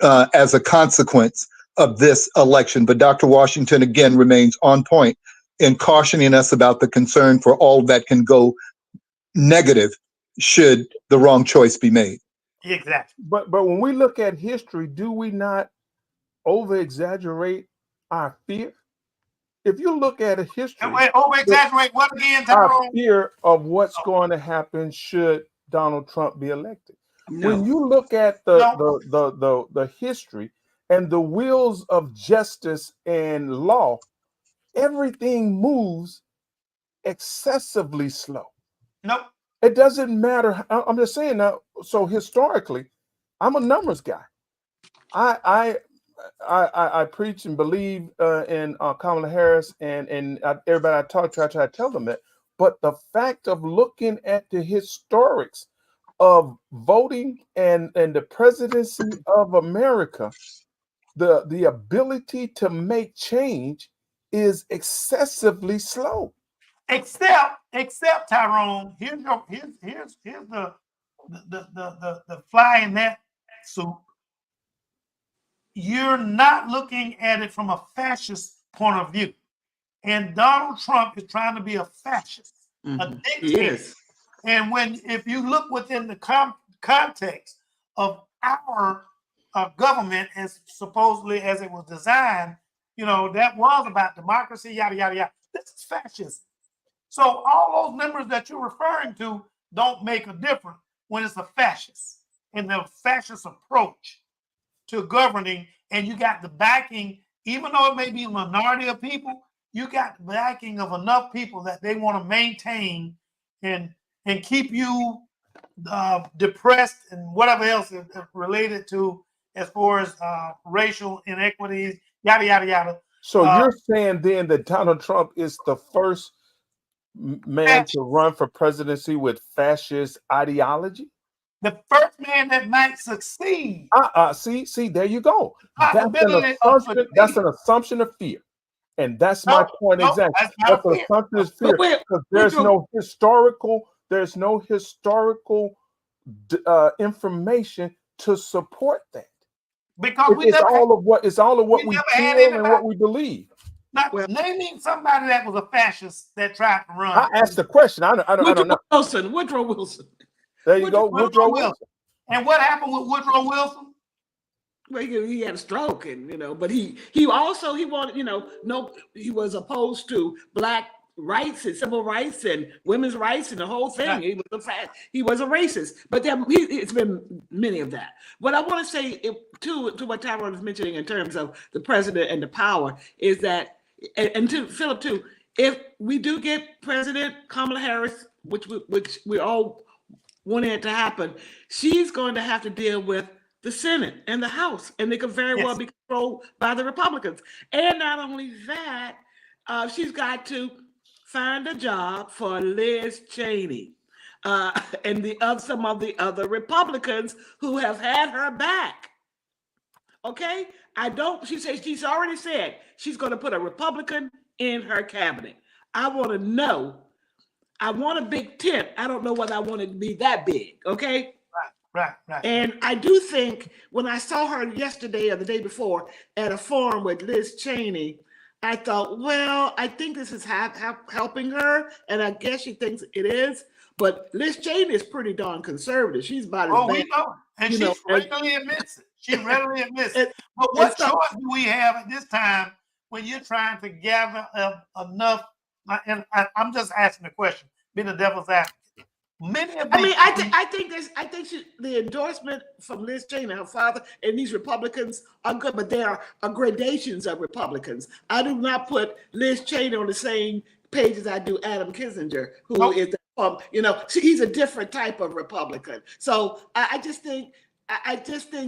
as a consequence of this election. But Dr. Washington, again, remains on point in cautioning us about the concern for all that can go negative should the wrong choice be made. Exactly. But when we look at history, do we not over-exaggerate our fear? If you look at a history, over-exaggerate what again? Our fear of what's going to happen should Donald Trump be elected. No. When you look at the history and the wheels of justice and law, everything moves excessively slow. Nope. It doesn't matter. I'm just saying now. So historically, I'm a numbers guy. I preach and believe in Kamala Harris and everybody I talk to, I try to tell them that. But the fact of looking at the historics of voting and the presidency of America, the ability to make change is excessively slow. Except Tyrone, here's the fly in that soup. You're not looking at it from a fascist point of view. And Donald Trump is trying to be a fascist, a dictator. Yes. And if you look within the context of our government as supposedly as it was designed, that was about democracy, yada, yada, yada. This is fascism. So all those numbers that you're referring to don't make a difference when it's a fascist and the fascist approach to governing, and you got the backing, even though it may be a minority of people, you got the backing of enough people that they want to maintain and keep you depressed and whatever else is related to as far as racial inequities, yada, yada, yada. So you're saying then that Donald Trump is the first man to run for presidency with fascist ideology? The first man that might succeed. See, there you go. That's an assumption of fear. And that's my point exactly. That's an assumption of fear. Because there's no historical information to support that. Because It's all of what we never had feel and anybody. what we believe. Now, name me somebody that was a fascist that tried to run. I asked the question. I don't know. Woodrow Wilson. There you go, Woodrow Wilson. And what happened with Woodrow Wilson? Well, he had a stroke, and but he also wanted, he was opposed to black rights and civil rights and women's rights and the whole thing. Right. He was a racist, but it's been many of that. What I want to say to what Tyrone is mentioning in terms of the president and the power is that, and to Philip too, if we do get President Kamala Harris, which we all wanted it to happen, she's going to have to deal with the Senate and the House, and they could very well be controlled by the Republicans. And not only that, she's got to find a job for Liz Cheney and some of the other Republicans who have had her back. Okay, she says she's already said she's going to put a Republican in her cabinet. I want to know. I want a big tent. I don't know whether I want it to be that big. Okay. Right. And I do think when I saw her yesterday or the day before at a forum with Liz Cheney, I thought, well, I think this is helping her, and I guess she thinks it is. But Liz Cheney is pretty darn conservative. She's about as bad. We know, and she readily admits it. She readily admits it. But what choice do we have at this time when you're trying to gather enough? And I'm just asking the question, being the devil's advocate. I think the endorsement from Liz Cheney, her father, and these Republicans are good, but there are gradations of Republicans. I do not put Liz Cheney on the same page as I do Adam Kinzinger, who is, he's a different type of Republican. So I just think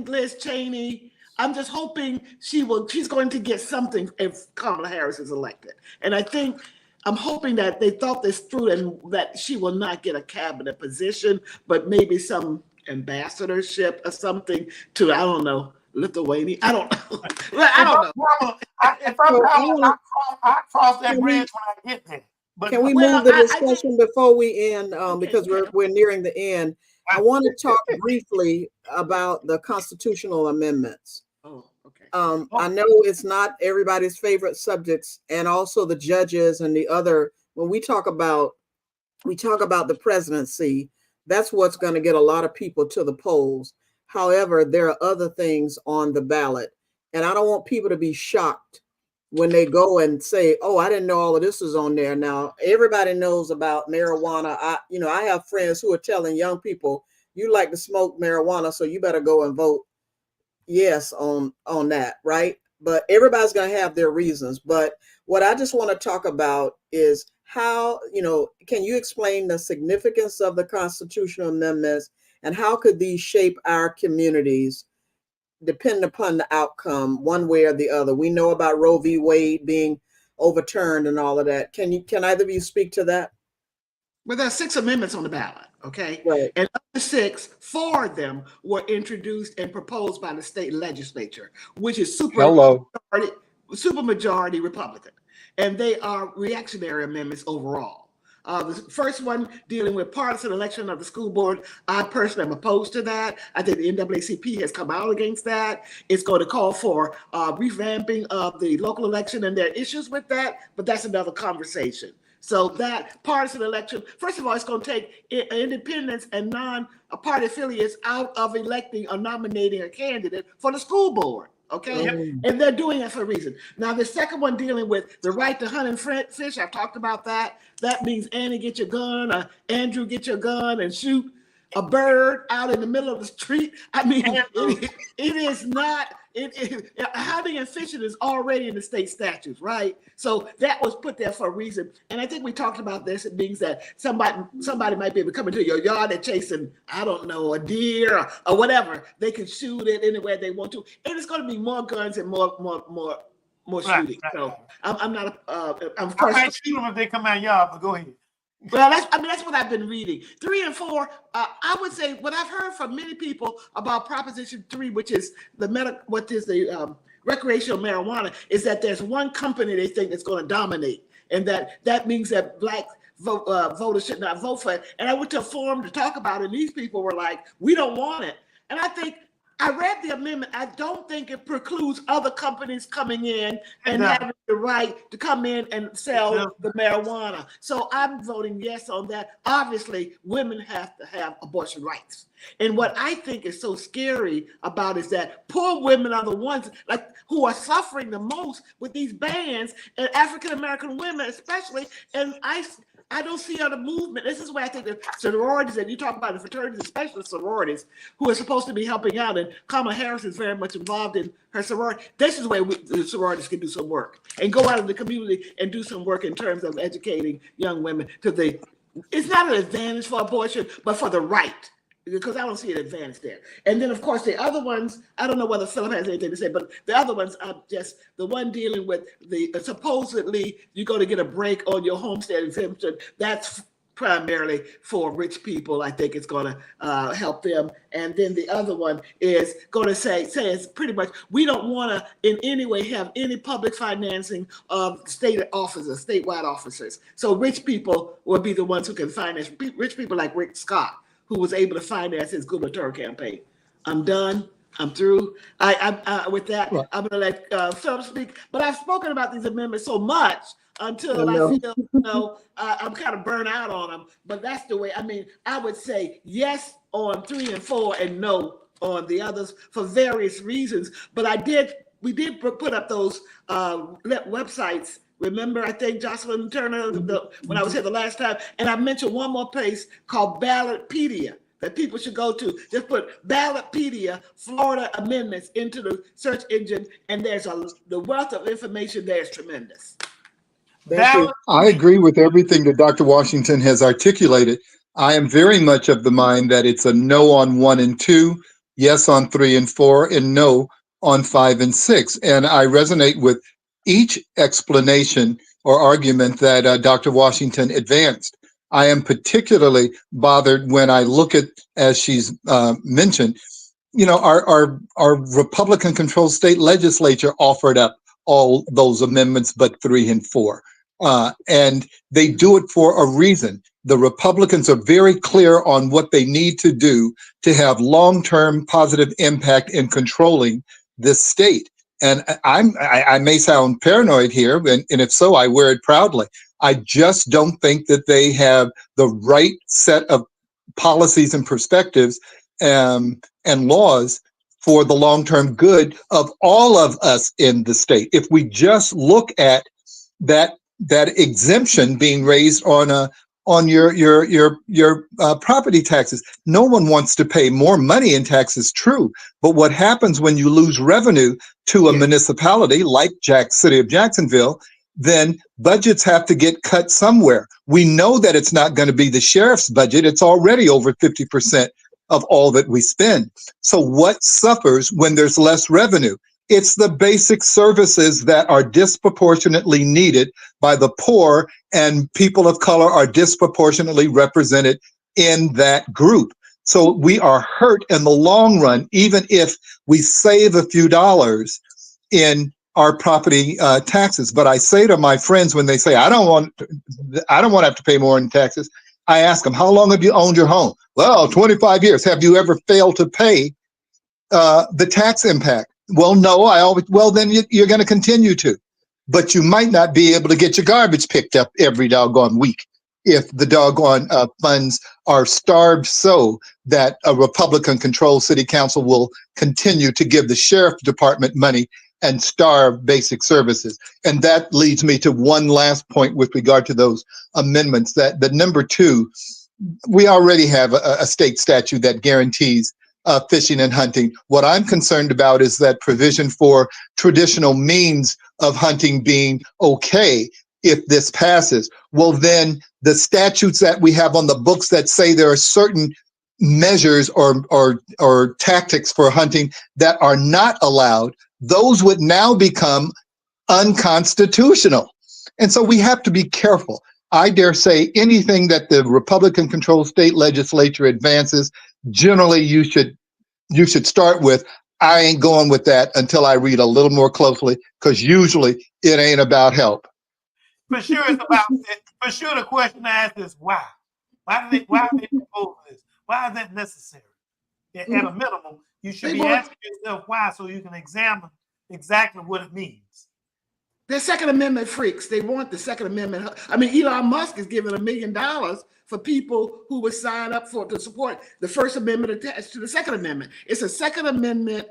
Liz Cheney. I'm just hoping she's going to get something if Kamala Harris is elected, and I'm hoping that they thought this through and that she will not get a cabinet position, but maybe some ambassadorship or something to, I don't know, Lithuania. I don't know. If I'm I cross that bridge when I get there. But can we move the discussion before we end? Because we're nearing the end. I want to talk briefly about the constitutional amendments. I know it's not everybody's favorite subjects, and also the judges and the other. When we talk about the presidency, that's what's going to get a lot of people to the polls. However, there are other things on the ballot, and I don't want people to be shocked when they go and say, "Oh, I didn't know all of this was on there." Now, everybody knows about marijuana. I have friends who are telling young people, "You like to smoke marijuana, so you better go and vote yes on that," right? But everybody's going to have their reasons. But what I just want to talk about is how, can you explain the significance of the constitutional amendments and how could these shape our communities depending upon the outcome one way or the other? We know about Roe v. Wade being overturned and all of that. Can either of you speak to that? Well, there are 6 amendments on the ballot, okay? Right. And of the 6, 4 of them were introduced and proposed by the state legislature, which is super majority Republican. And they are reactionary amendments overall. The first one dealing with partisan election of the school board, I personally am opposed to that. I think the NAACP has come out against that. It's going to call for revamping of the local election, and there are issues with that, but that's another conversation. So that partisan election, first of all, it's going to take independents and non-party affiliates out of electing or nominating a candidate for the school board. Okay. And they're doing it for a reason. Now, the second one dealing with the right to hunt and fish, I've talked about that. That means Annie, get your gun, or Andrew, get your gun and shoot a bird out in the middle of the street. I mean, it is not, hunting and fishing is already in the state statutes, right? So that was put there for a reason. And I think we talked about this. It means that somebody might be able to come into your yard and chasing, I don't know, a deer or whatever. They can shoot it anywhere they want to. And it's going to be more guns and more shooting. Right. So I'm not, of course. I might shoot them if they come out yard, but go ahead. Well, that's what I've been reading. 3 and 4, I would say what I've heard from many people about Proposition 3, which is the recreational marijuana, is that there's one company they think that's going to dominate, and that means that black voters should not vote for it. And I went to a forum to talk about it, and these people were like, we don't want it. And I think, I read the amendment. I don't think it precludes other companies coming in and having the right to come in and sell the marijuana. So I'm voting yes on that. Obviously, women have to have abortion rights. And what I think is so scary about is that poor women are the ones like who are suffering the most with these bans, and African American women especially. And I don't see other movement. This is where I think the sororities, and you talk about the fraternities, especially sororities, who are supposed to be helping out, and Kamala Harris is very much involved in her sorority. This is where the sororities can do some work and go out in the community and do some work in terms of educating young women to the, it's not an advantage for abortion, but for the right. Because I don't see an advantage there. And then, of course, the other ones, I don't know whether Philip has anything to say, but the other ones are just the one dealing with the supposedly you're going to get a break on your homestead exemption. That's primarily for rich people. I think it's going to help them. And then the other one is going to say it's pretty much, we don't want to in any way have any public financing of state officers, statewide officers. So rich people will be the ones who can finance, rich people like Rick Scott, who was able to finance his gubernatorial campaign. I'm done. I'm through. With that, right. I'm going to let Philip speak. But I've spoken about these amendments so much until I feel, I'm kind of burnt out on them. But that's the way. I mean, I would say yes on 3 and 4 and no on the others for various reasons. But we did put up those websites. Remember, I think Jocelyn Turner, when I was here the last time, and I mentioned one more place called Ballotpedia that people should go to. Just put Ballotpedia, Florida amendments into the search engine, and the wealth of information there is tremendous. I agree with everything that Dr. Washington has articulated. I am very much of the mind that it's a no on 1 and 2, yes on 3 and 4, and no on 5 and 6. And I resonate with each explanation or argument that Dr. Washington advanced. I am particularly bothered when I look at, as she's mentioned, our Republican-controlled state legislature offered up all those amendments but 3 and 4. And they do it for a reason. The Republicans are very clear on what they need to do to have long-term positive impact in controlling this state. And I may sound paranoid here, and if so, I wear it proudly. I just don't think that they have the right set of policies and perspectives and laws for the long-term good of all of us in the state. If we just look at that exemption being raised on your property taxes. No one wants to pay more money in taxes, true. But what happens when you lose revenue to a municipality like City of Jacksonville, then budgets have to get cut somewhere. We know that it's not going to be the sheriff's budget. It's already over 50% of all that we spend. So what suffers when there's less revenue? It's the basic services that are disproportionately needed by the poor, and people of color are disproportionately represented in that group. So we are hurt in the long run, even if we save a few dollars in our property taxes. But I say to my friends when they say, I don't want to have to pay more in taxes, I ask them, how long have you owned your home? Well, 25 years. Have you ever failed to pay the tax impact? Well, no, well, then you're going to continue to. But you might not be able to get your garbage picked up every doggone week if the doggone funds are starved so that a Republican-controlled city council will continue to give the sheriff department money and starve basic services. And that leads me to one last point with regard to those amendments, that the number 2, we already have a state statute that guarantees fishing and hunting. What I'm concerned about is that provision for traditional means of hunting being okay if this passes. Well, then the statutes that we have on the books that say there are certain measures or tactics for hunting that are not allowed, those would now become unconstitutional. And so we have to be careful. I dare say anything that the Republican-controlled state legislature advances, generally you should start with, I ain't going with that until I read a little more closely, because usually it ain't about help. For sure, it's about for sure the question to ask is why? Why do they propose this? Why is that necessary? At a minimum, you should be asking yourself why, so you can examine exactly what it means. They're Second Amendment freaks. They want the Second Amendment. I mean, Elon Musk is giving $1 million for people who would sign up to support the First Amendment attached to the Second Amendment. It's a Second Amendment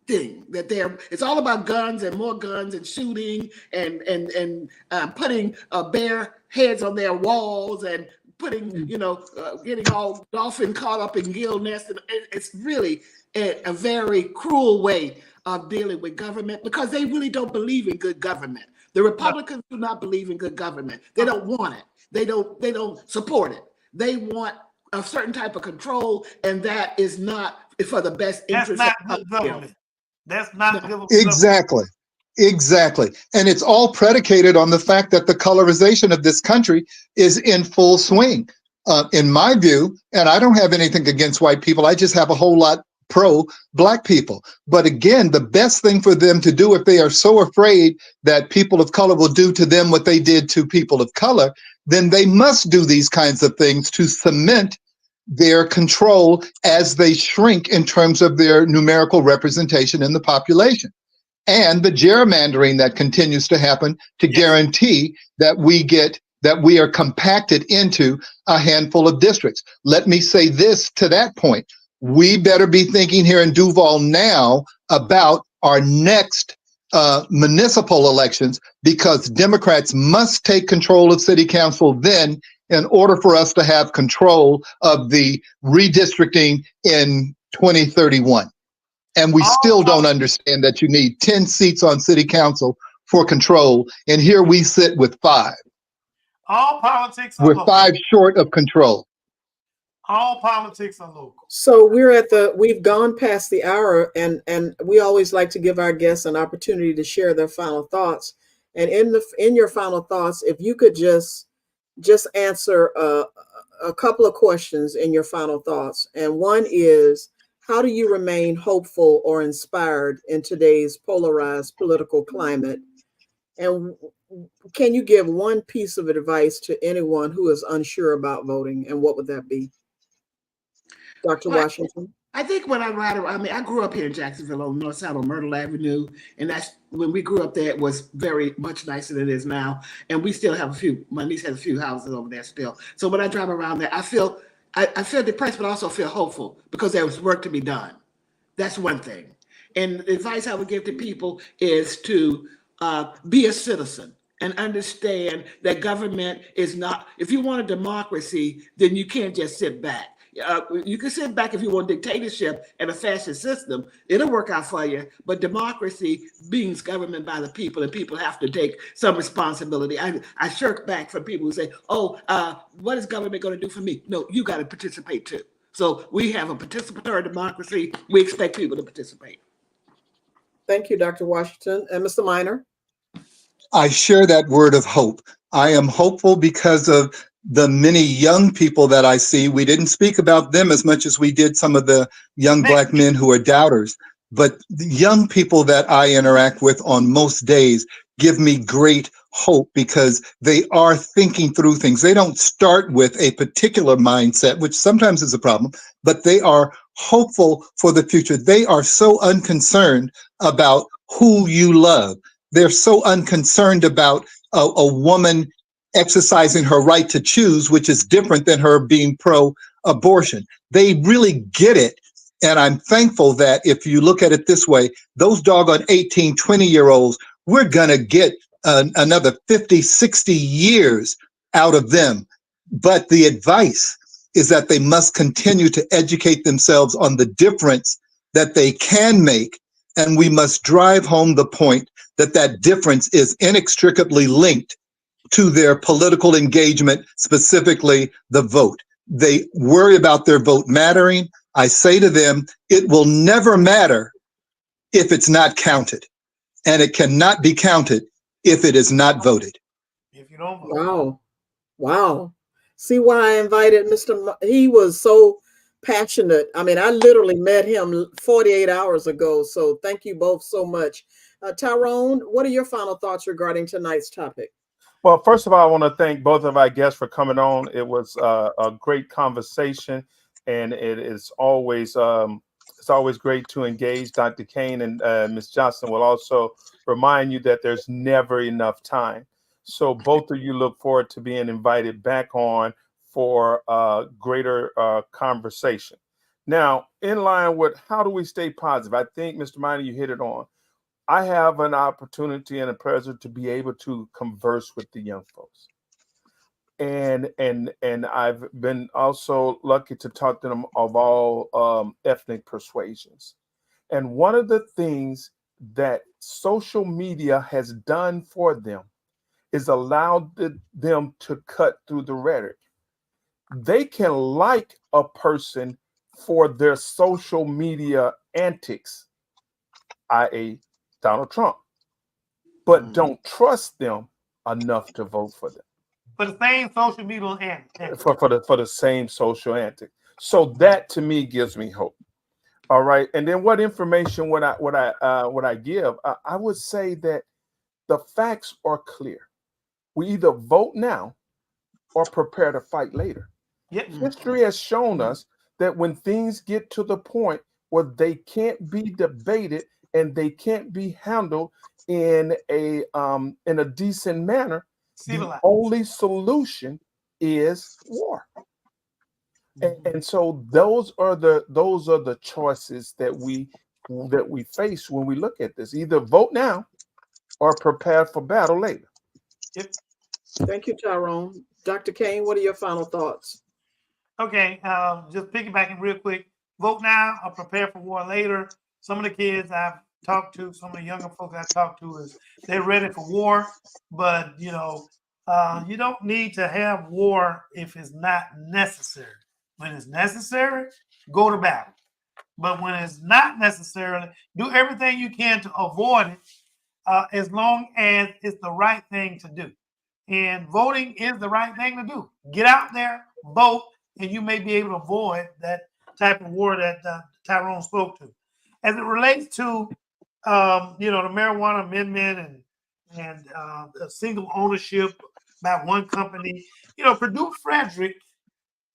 thing that it's all about guns and more guns and shooting and putting bare heads on their walls and putting, getting all dolphin caught up in gill nests. And it's really a very cruel way of dealing with government, because they really don't believe in good government. The Republicans do not believe in good government. They don't want it. They don't support it. They want a certain type of control, and that is not for the best interest of good government. That's not good exactly. Exactly. And it's all predicated on the fact that the colorization of this country is in full swing. In my view, and I don't have anything against white people, I just have a whole lot pro-Black people. But again, the best thing for them to do, if they are so afraid that people of color will do to them what they did to people of color, then they must do these kinds of things to cement their control as they shrink in terms of their numerical representation in the population. And the gerrymandering that continues to happen to guarantee that we are compacted into a handful of districts. Let me say this to that point. We better be thinking here in Duval now about our next municipal elections, because Democrats must take control of city council then in order for us to have control of the redistricting in 2031. And we still don't understand that you need 10 seats on city council for control. And here we sit with 5. All politics are local. We're 5 short of control. All politics are local. So we've gone past the hour, and we always like to give our guests an opportunity to share their final thoughts. And in your final thoughts, if you could just answer a couple of questions in your final thoughts. And one is, how do you remain hopeful or inspired in today's polarized political climate? And can you give one piece of advice to anyone who is unsure about voting, and what would that be? Dr. Washington? I think when I ride around, I grew up here in Jacksonville on North Side on Myrtle Avenue, and that's when we grew up there. It was very much nicer than it is now, and we still have my niece has a few houses over there still. So when I drive around there, I feel depressed, but also feel hopeful, because there was work to be done. That's one thing. And the advice I would give to people is to be a citizen and understand that government is not, if you want a democracy, then you can't just sit back. You can sit back if you want dictatorship and a fascist system. It'll work out for you. But democracy means government by the people, and people have to take some responsibility. I shirk back from people who say, what is government going to do for me? No, you got to participate too. So we have a participatory democracy. We expect people to participate. Thank you, Dr. Washington. And Mr. Minor? I share that word of hope. I am hopeful because of the many young people that I see. We didn't speak about them as much as we did some of the young Black men who are doubters, but the young people that I interact with on most days give me great hope, because they are thinking through things. They don't start with a particular mindset, which sometimes is a problem, but they are hopeful for the future. They are so unconcerned about who you love. They're so unconcerned about a woman exercising her right to choose, which is different than her being pro-abortion. They really get it. And I'm thankful that if you look at it this way, those doggone 18, 20-year-olds, we're going to get another 50, 60 years out of them. But the advice is that they must continue to educate themselves on the difference that they can make. And we must drive home the point that that difference is inextricably linked to their political engagement, specifically the vote. They worry about their vote mattering. I say to them, it will never matter if it's not counted, and it cannot be counted if it is not voted. If you don't vote. Wow. See why I invited he was so passionate. I mean, I literally met him 48 hours ago. So thank you both so much. Tyrone, what are your final thoughts regarding tonight's topic? Well, first of all, I want to thank both of our guests for coming on. It was a great conversation, and it's always great to engage. Dr. Kane and Ms. Johnson will also remind you that there's never enough time. So both of you look forward to being invited back on for greater conversation. Now, in line with how do we stay positive, I think, Mr. Minor, you hit it on. I have an opportunity and a pleasure to be able to converse with the young folks. And I've been also lucky to talk to them of all ethnic persuasions. And one of the things that social media has done for them is allowed them to cut through the rhetoric. They can like a person for their social media antics, i.e., Donald Trump, but don't trust them enough to vote for them. For the same social media antics. For the same social antics. So that to me gives me hope. All right. And then what information would I give? I would say that the facts are clear. We either vote now or prepare to fight later. Yep. History has shown us that when things get to the point where they can't be debated and they can't be handled in a decent manner, the only solution is war. And so those are the choices that we face when we look at this. Either vote now or prepare for battle later. Yep. Thank you, Tyrone. Dr. Kane, what are your final thoughts? Okay, just piggybacking real quick. Vote now or prepare for war later. Some of the kids I've talked to, some of the younger folks I've talked to, is they're ready for war, but you don't need to have war if it's not necessary. When it's necessary, go to battle. But when it's not necessary, do everything you can to avoid it, as long as it's the right thing to do. And voting is the right thing to do. Get out there, vote, and you may be able to avoid that type of war that Tyrone spoke to. As it relates to, the marijuana amendment and single ownership by one company, Purdue Fredericks,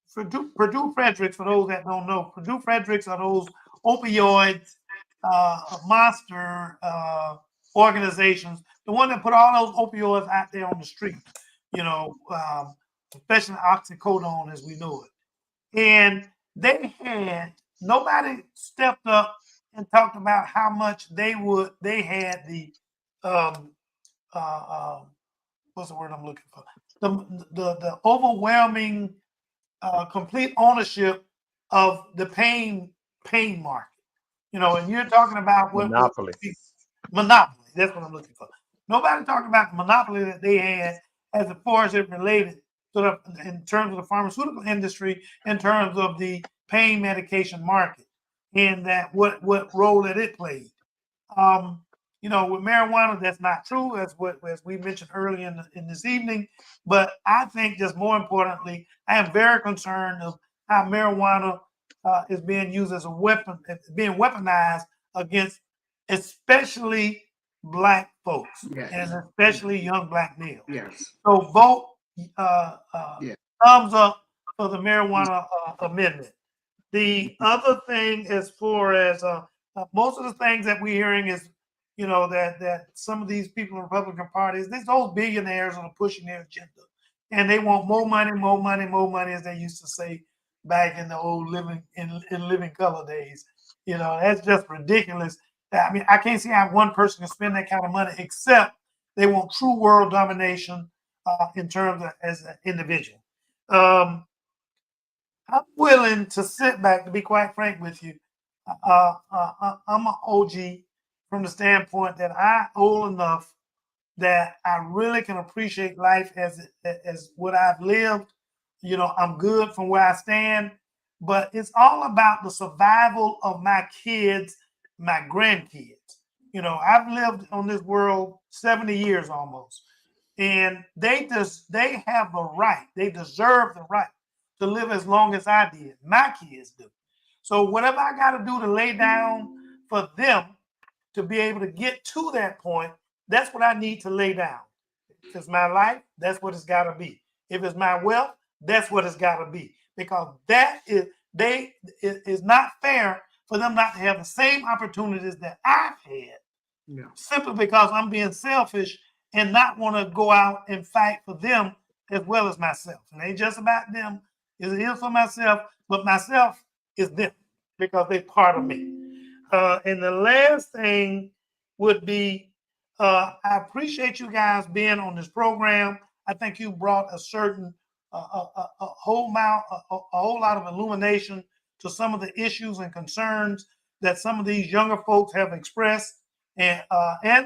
for those that don't know, Purdue Fredericks are those opioids monster organizations, the one that put all those opioids out there on the street, especially oxycodone as we know it. And nobody stepped up and talked about how much they had the what's the word I'm looking for? The overwhelming complete ownership of the pain market. And you're talking about monopoly. Monopoly. That's what I'm looking for. Nobody talking about the monopoly that they had as far as it related to in terms of the pharmaceutical industry, in terms of the pain medication market, and that what role that it played. With marijuana, that's not true, as we mentioned earlier in this evening. But I think just more importantly, I am very concerned of how marijuana is being used as a weapon, being weaponized against especially Black folks, Yes. and especially young Black males. Yes. So vote Yeah. thumbs up for the marijuana amendment. The other thing, as far as most of the things that we're hearing is, that some of these people in the Republican Party, those billionaires are pushing their agenda, and they want more money, more money, more money, as they used to say back in the old living color days. That's just ridiculous. I mean, I can't see how one person can spend that kind of money, except they want true world domination in terms of as an individual. I'm willing to sit back, to be quite frank with you. I'm an OG from the standpoint that I'm old enough that I really can appreciate life as what I've lived. I'm good from where I stand, but it's all about the survival of my kids, my grandkids. I've lived on this world 70 years almost, and they have the right, they deserve the right to live as long as I did. My kids do. So whatever I got to do to lay down for them to be able to get to that point, that's what I need to lay down. If it's my life, that's what it's got to be. If it's my wealth, that's what it's got to be. Because it is not fair for them not to have the same opportunities that I've had, simply because I'm being selfish and not want to go out and fight for them as well as myself. It ain't just about them. It is for myself, but myself is them because they're part of me. And the last thing would be, I appreciate you guys being on this program. I think you brought a certain a whole lot of illumination to some of the issues and concerns that some of these younger folks have expressed, and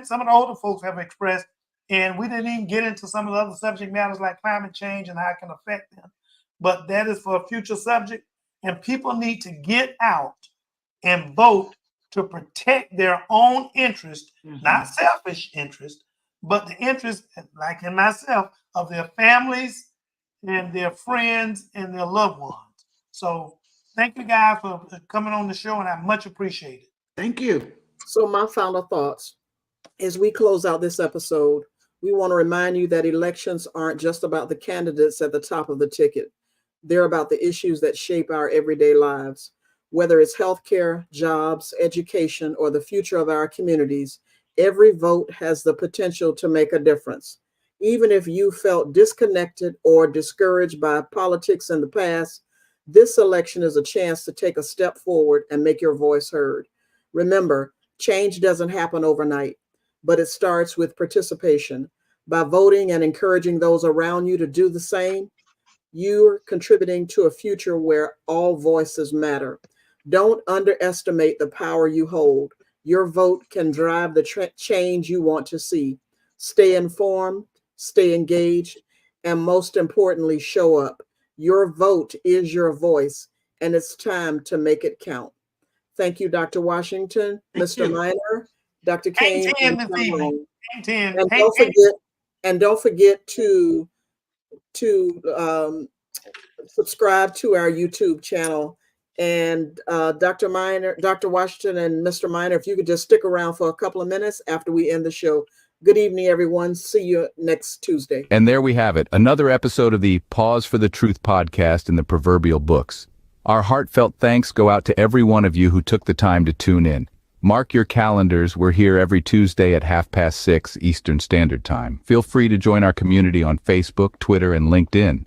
some of the older folks have expressed. And we didn't even get into some of the other subject matters like climate change and how it can affect them. But that is for a future subject. And people need to get out and vote to protect their own interest, not selfish interest, but the interest, like in myself, of their families and their friends and their loved ones. So thank you guys for coming on the show, and I much appreciate it. Thank you. So my final thoughts, as we close out this episode, we want to remind you that elections aren't just about the candidates at the top of the ticket. They're about the issues that shape our everyday lives. Whether it's healthcare, jobs, education, or the future of our communities, every vote has the potential to make a difference. Even if you felt disconnected or discouraged by politics in the past, this election is a chance to take a step forward and make your voice heard. Remember, change doesn't happen overnight, but it starts with participation. By voting and encouraging those around you to do the same, you're contributing to a future where all voices matter. Don't underestimate the power you hold. Your vote can drive the change you want to see. Stay informed, stay engaged, and most importantly, show up. Your vote is your voice, and it's time to make it count. Thank you, Dr. Washington, Mr. Miner, Dr. Kane, and don't forget to subscribe to our YouTube channel. And Dr. Washington and Mr. Miner, if you could just stick around for a couple of minutes after we end the show. Good evening, everyone. See you next Tuesday. And there we have it, another episode of the Pause for the Truth podcast in the proverbial books. Our heartfelt thanks go out to every one of you who took the time to tune in. Mark your calendars. We're here every Tuesday at 6:30 Eastern Standard Time. Feel free to join our community on Facebook, Twitter, and LinkedIn.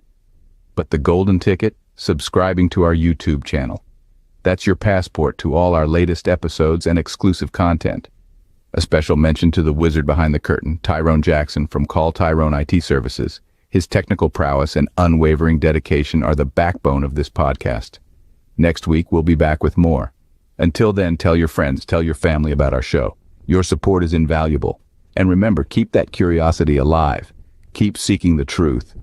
But the golden ticket? Subscribing to our YouTube channel. That's your passport to all our latest episodes and exclusive content. A special mention to the wizard behind the curtain, Tyrone Jackson from Call Tyrone IT Services. His technical prowess and unwavering dedication are the backbone of this podcast. Next week, we'll be back with more. Until then, tell your friends, tell your family about our show. Your support is invaluable. And remember, keep that curiosity alive. Keep seeking the truth.